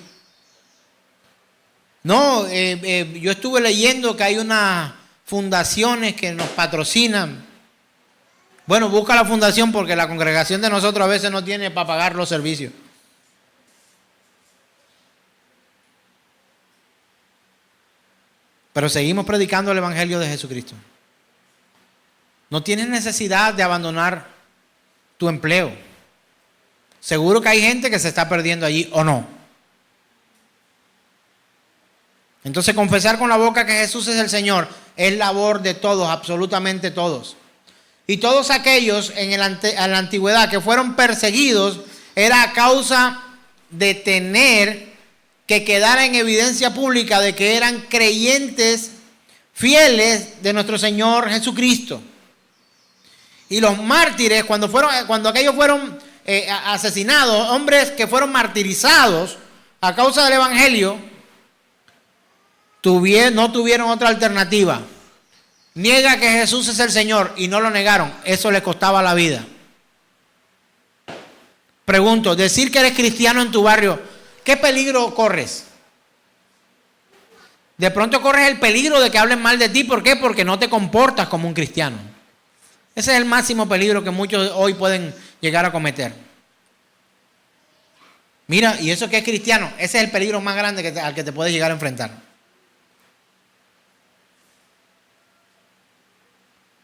No, yo estuve leyendo que hay unas fundaciones que nos patrocinan. Bueno, busca la fundación porque la congregación de nosotros a veces no tiene para pagar los servicios. Pero seguimos predicando el evangelio de Jesucristo. No tienes necesidad de abandonar tu empleo. Seguro que hay gente que se está perdiendo allí o no. Entonces, confesar con la boca que Jesús es el Señor es labor de todos, absolutamente todos. Y todos aquellos en la antigüedad que fueron perseguidos era a causa de tener que quedar en evidencia pública de que eran creyentes fieles de nuestro Señor Jesucristo. Y los mártires, cuando aquellos fueron asesinados, hombres que fueron martirizados a causa del Evangelio, no tuvieron otra alternativa. Niega que Jesús es el Señor y no lo negaron. Eso les costaba la vida. Pregunto, decir que eres cristiano en tu barrio, ¿qué peligro corres? De pronto corres el peligro de que hablen mal de ti. ¿Por qué? Porque no te comportas como un cristiano. Ese es el máximo peligro que muchos hoy pueden llegar a cometer. Mira, y eso que es cristiano, ese es el peligro más grande al que te puedes llegar a enfrentar.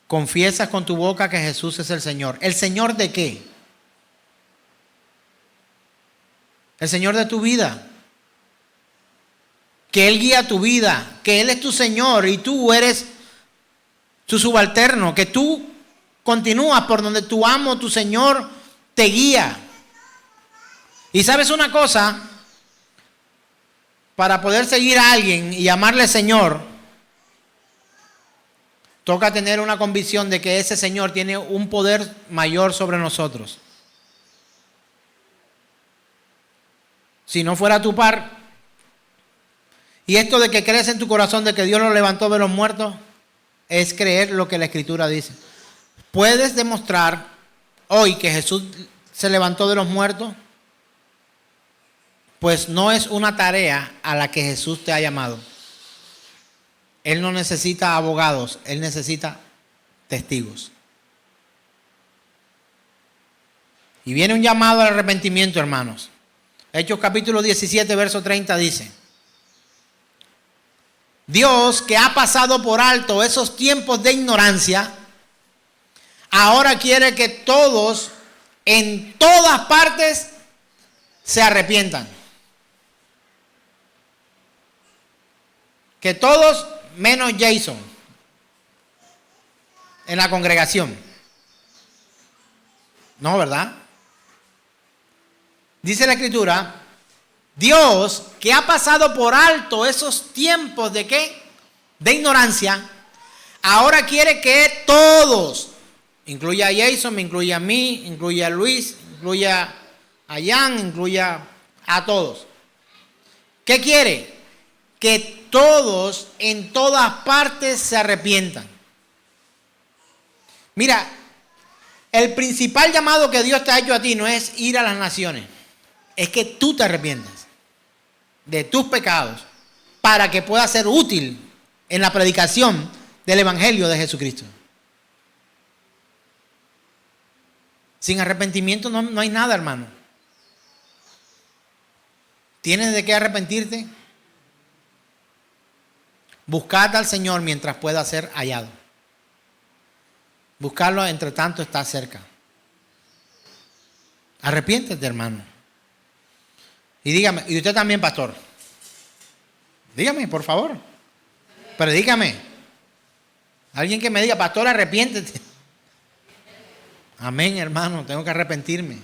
Confiesas con tu boca que Jesús es el Señor. ¿El Señor de qué? El Señor de tu vida. Que Él guía tu vida, que Él es tu Señor y tú eres su subalterno, que tú continúas por donde tu amo, tu Señor, te guía. Y sabes una cosa, para poder seguir a alguien y llamarle Señor, toca tener una convicción de que ese Señor tiene un poder mayor sobre nosotros. Si no fuera tu par, y esto de que crees en tu corazón de que Dios lo levantó de los muertos, es creer lo que la Escritura dice. ¿Puedes demostrar hoy que Jesús se levantó de los muertos? Pues no es una tarea a la que Jesús te ha llamado. Él no necesita abogados, Él necesita testigos. Y viene un llamado al arrepentimiento, hermanos. Hechos capítulo 17, verso 30 dice: Dios, que ha pasado por alto esos tiempos de ignorancia, ahora quiere que todos, en todas partes, se arrepientan. Que todos, menos Jason, en la congregación. No, ¿verdad? Dice la Escritura, Dios, que ha pasado por alto esos tiempos de ¿qué? De ignorancia, ahora quiere que todos, incluya a Jason, me incluya a mí, incluya a Luis, incluya a Jan, incluya a todos. ¿Qué quiere? Que todos en todas partes se arrepientan. Mira, el principal llamado que Dios te ha hecho a ti no es ir a las naciones, es que tú te arrepientas de tus pecados para que pueda ser útil en la predicación del Evangelio de Jesucristo. Sin arrepentimiento no hay nada, hermano. ¿Tienes de qué arrepentirte? Buscad al Señor mientras pueda ser hallado. Buscarlo entre tanto está cerca. Arrepiéntete, hermano. Y dígame, y usted también, pastor. Dígame, por favor. Predícame. Alguien que me diga, pastor, arrepiéntete. Amén, hermano, tengo que arrepentirme.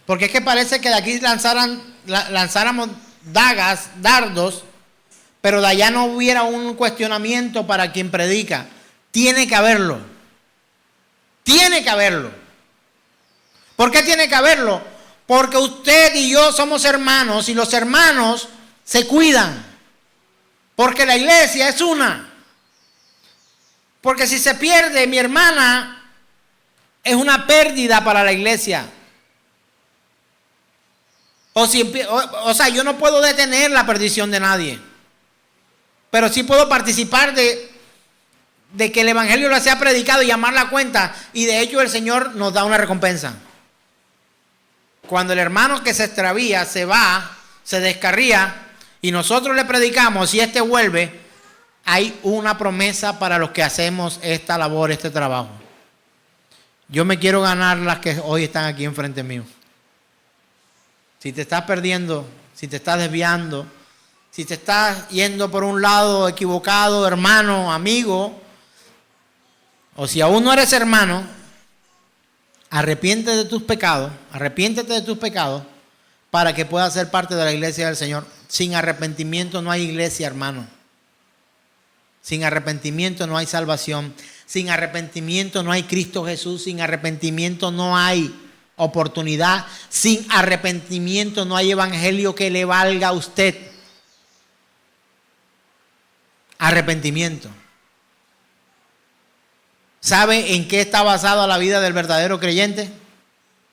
Porque es que parece que de aquí lanzáramos dardos, pero de allá no hubiera un cuestionamiento para quien predica. Tiene que haberlo. Tiene que haberlo. ¿Por qué tiene que haberlo? Porque usted y yo somos hermanos y los hermanos se cuidan. Porque la iglesia es una. Porque si se pierde mi hermana, es una pérdida para la iglesia. O sea, yo no puedo detener la perdición de nadie. Pero sí puedo participar de que el evangelio lo sea predicado y llamar la cuenta. Y de hecho el Señor nos da una recompensa. Cuando el hermano que se extravía, se va, se descarría y nosotros le predicamos y este vuelve, hay una promesa para los que hacemos esta labor, este trabajo. Yo me quiero ganar las que hoy están aquí enfrente mío. Si te estás perdiendo, si te estás desviando, si te estás yendo por un lado equivocado, hermano, amigo, o si aún no eres hermano, arrepiéntete de tus pecados para que puedas ser parte de la iglesia del Señor. Sin arrepentimiento no hay iglesia, hermano. Sin arrepentimiento no hay salvación. Sin arrepentimiento no hay Cristo Jesús. Sin arrepentimiento no hay oportunidad. Sin arrepentimiento no hay evangelio que le valga a usted. Arrepentimiento. ¿Sabe en qué está basada la vida del verdadero creyente?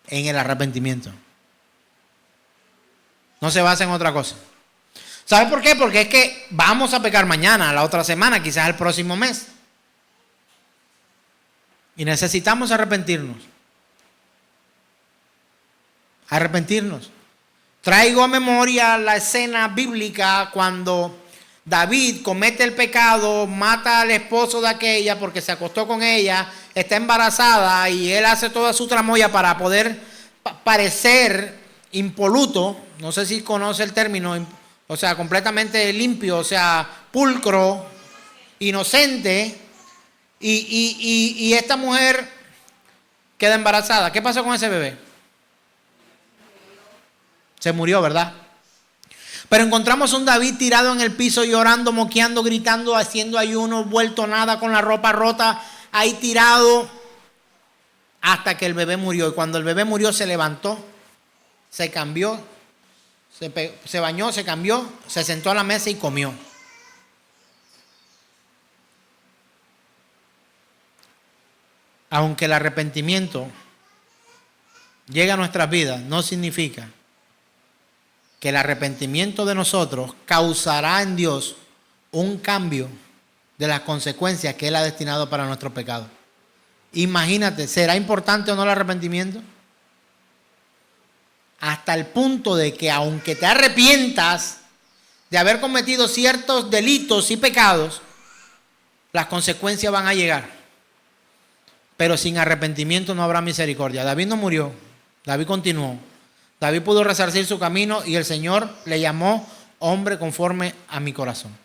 En el arrepentimiento. No se basa en otra cosa. ¿Sabe por qué? Porque es que vamos a pecar mañana, la otra semana, quizás el próximo mes. Y necesitamos arrepentirnos. Arrepentirnos. Traigo a memoria la escena bíblica cuando David comete el pecado, mata al esposo de aquella porque se acostó con ella, está embarazada y él hace toda su tramoya para poder parecer impoluto. No sé si conoce el término, o sea, completamente limpio, o sea, pulcro, inocente. Y esta mujer queda embarazada. ¿Qué pasó con ese bebé? Se murió, ¿verdad? Pero encontramos un David tirado en el piso llorando, moqueando, gritando, haciendo ayuno, vuelto nada, con la ropa rota, ahí tirado, hasta que el bebé murió. Y cuando el bebé murió se levantó, se cambió, se bañó, se cambió, se sentó a la mesa y comió. Aunque el arrepentimiento llegue a nuestras vidas, no significa que el arrepentimiento de nosotros causará en Dios un cambio de las consecuencias que Él ha destinado para nuestros pecados. Imagínate, ¿será importante o no el arrepentimiento? Hasta el punto de que aunque te arrepientas de haber cometido ciertos delitos y pecados, las consecuencias van a llegar. Pero sin arrepentimiento no habrá misericordia. David no murió, David continuó. David pudo resarcir su camino y el Señor le llamó hombre conforme a mi corazón.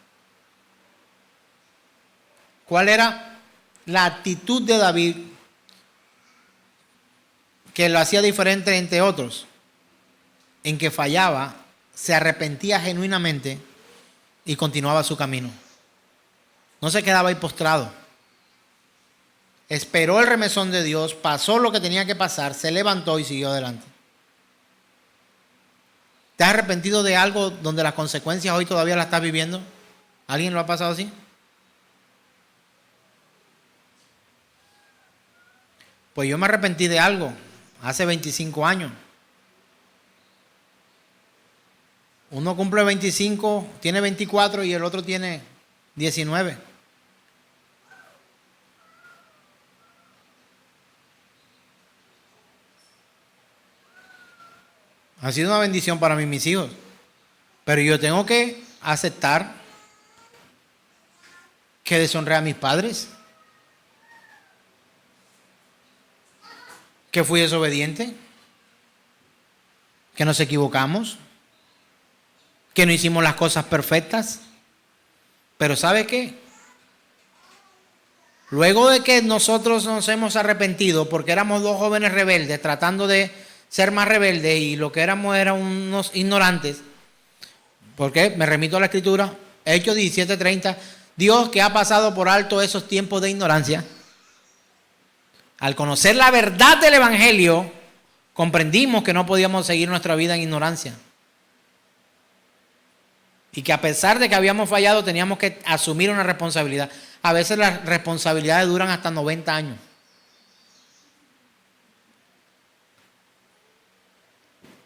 ¿Cuál era la actitud de David que lo hacía diferente entre otros? En que fallaba, se arrepentía genuinamente y continuaba su camino. No se quedaba ahí postrado. Esperó el remesón de Dios, pasó lo que tenía que pasar, se levantó y siguió adelante. ¿Te has arrepentido de algo donde las consecuencias hoy todavía las estás viviendo? ¿Alguien lo ha pasado así? Pues yo me arrepentí de algo hace 25 años. Uno cumple 25, tiene 24 y el otro tiene 19. Ha sido una bendición para mí, mis hijos. Pero yo tengo que aceptar que deshonré a mis padres, que fui desobediente, que nos equivocamos, que no hicimos las cosas perfectas. Pero ¿sabe qué? Luego de que nosotros nos hemos arrepentido porque éramos dos jóvenes rebeldes tratando de ser más rebeldes y lo que éramos eran unos ignorantes, porque me remito a la Escritura, Hechos 17:30, Dios que ha pasado por alto esos tiempos de ignorancia, al conocer la verdad del Evangelio, comprendimos que no podíamos seguir nuestra vida en ignorancia. Y que a pesar de que habíamos fallado, teníamos que asumir una responsabilidad. A veces las responsabilidades duran hasta 90 años.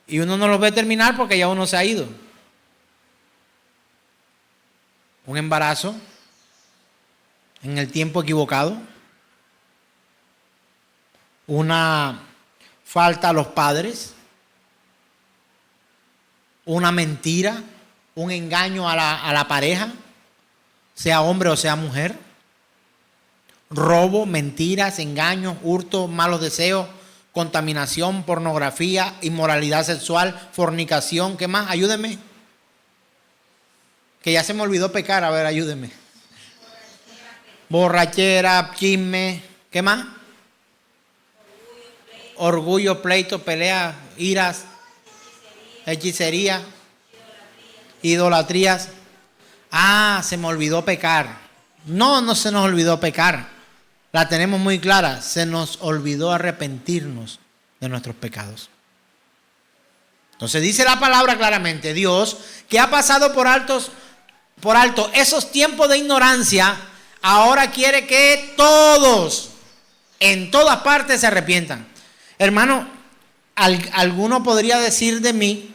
Y uno no los ve terminar porque ya uno se ha ido. Un embarazo en el tiempo equivocado. Una falta a los padres. Una mentira. Un engaño a la pareja, sea hombre o sea mujer. Robo, mentiras, engaños, hurto, malos deseos, contaminación, pornografía, inmoralidad sexual, fornicación. ¿Qué más? Ayúdenme. Que ya se me olvidó pecar, a ver, ayúdenme. Borrachera, chisme, ¿qué más? Orgullo, pleito, pelea, iras, hechicería, idolatrías. Ah, se me olvidó pecar. No, no se nos olvidó pecar. La tenemos muy clara. Se nos olvidó arrepentirnos de nuestros pecados. Entonces dice la palabra claramente, Dios, que ha pasado por alto esos tiempos de ignorancia, ahora quiere que todos, en todas partes, se arrepientan. Hermano, alguno podría decir de mí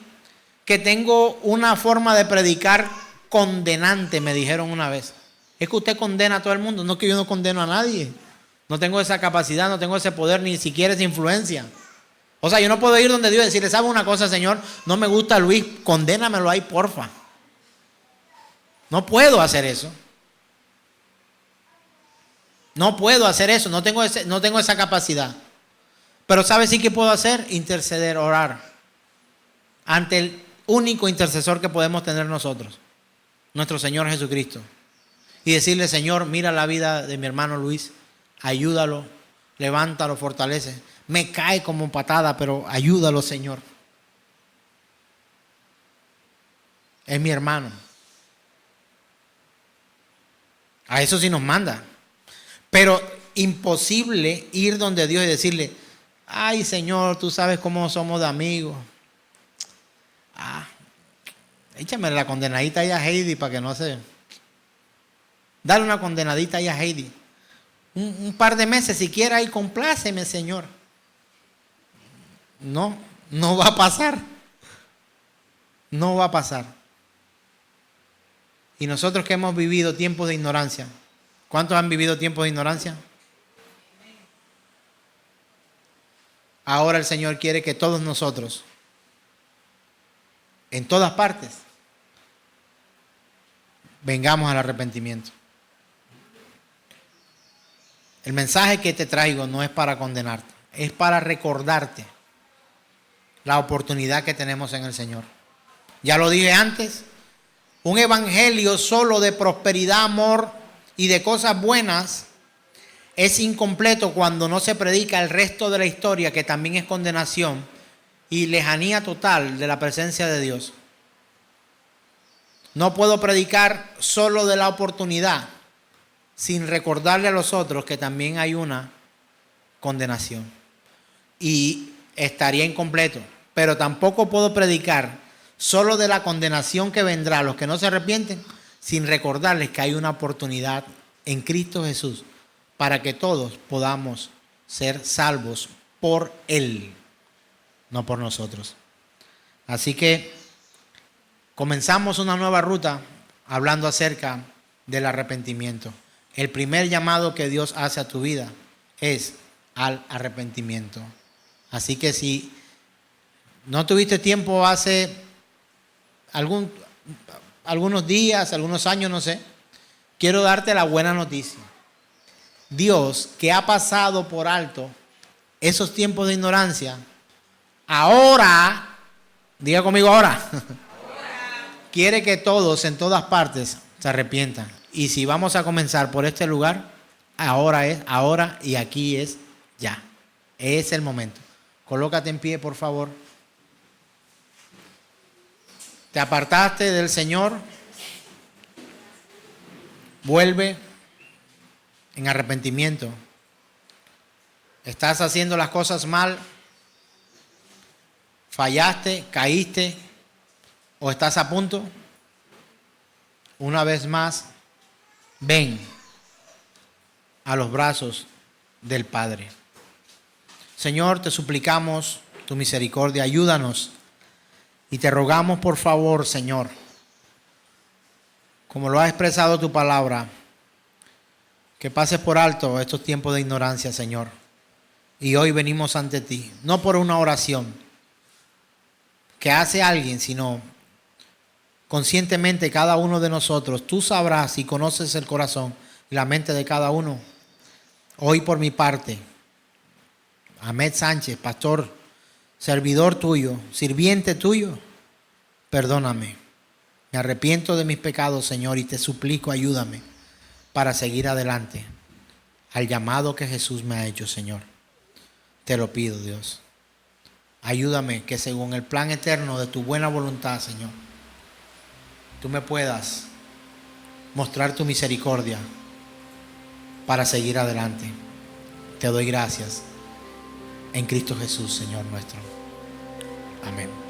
que tengo una forma de predicar condenante, me dijeron una vez. Es que usted condena a todo el mundo. No, que yo no condeno a nadie. No tengo esa capacidad, no tengo ese poder, ni siquiera esa influencia. O sea, yo no puedo ir donde Dios y decirle, ¿sabe una cosa, Señor? No me gusta Luis, condénamelo ahí, porfa. No puedo hacer eso. No puedo hacer eso, no tengo esa capacidad. Pero ¿sabe sí que puedo hacer? Interceder, orar ante el único intercesor que podemos tener nosotros, nuestro Señor Jesucristo. Y decirle, Señor, mira la vida de mi hermano Luis, ayúdalo, levántalo, fortalece. Me cae como patada, pero ayúdalo, Señor. Es mi hermano. A eso sí nos manda. Pero imposible ir donde Dios y decirle, ay, Señor, tú sabes cómo somos de amigos. Échame la condenadita ahí a Heidi para que no se... Dale una condenadita ahí a Heidi. Un par de meses siquiera y compláceme, Señor. No va a pasar. No va a pasar. Y nosotros que hemos vivido tiempos de ignorancia, ¿cuántos han vivido tiempos de ignorancia? Ahora el Señor quiere que todos nosotros, en todas partes, vengamos al arrepentimiento. El mensaje que te traigo no es para condenarte, es para recordarte la oportunidad que tenemos en el Señor. Ya lo dije antes, un evangelio solo de prosperidad, amor y de cosas buenas es incompleto cuando no se predica el resto de la historia, que también es condenación y lejanía total de la presencia de Dios. No puedo predicar solo de la oportunidad sin recordarle a los otros que también hay una condenación. Y estaría incompleto. Pero tampoco puedo predicar solo de la condenación que vendrá a los que no se arrepienten, sin recordarles que hay una oportunidad en Cristo Jesús para que todos podamos ser salvos por Él, no por nosotros. Así que comenzamos una nueva ruta hablando acerca del arrepentimiento. El primer llamado que Dios hace a tu vida es al arrepentimiento. Así que si no tuviste tiempo hace algunos días, algunos años, no sé, quiero darte la buena noticia. Dios, que ha pasado por alto esos tiempos de ignorancia, ahora, diga conmigo ahora, quiere que todos en todas partes se arrepientan. Y si vamos a comenzar por este lugar, ahora es, ahora y aquí es ya. Es el momento. Colócate en pie, por favor. Te apartaste del Señor. Vuelve en arrepentimiento. Estás haciendo las cosas mal. Fallaste, caíste o estás a punto. Una vez más, ven a los brazos del Padre. Señor, te suplicamos tu misericordia, ayúdanos y te rogamos por favor, Señor, como lo ha expresado tu palabra, que pases por alto estos tiempos de ignorancia, Señor. Y hoy venimos ante ti, no por una oración que hace alguien, sino conscientemente cada uno de nosotros. Tú sabrás y conoces el corazón y la mente de cada uno. Hoy por mi parte, Ahmed Sánchez, pastor, servidor tuyo, sirviente tuyo, perdóname. Me arrepiento de mis pecados, Señor, y te suplico, ayúdame para seguir adelante al llamado que Jesús me ha hecho, Señor. Te lo pido, Dios. Ayúdame que según el plan eterno de tu buena voluntad, Señor, tú me puedas mostrar tu misericordia para seguir adelante. Te doy gracias en Cristo Jesús, Señor nuestro. Amén.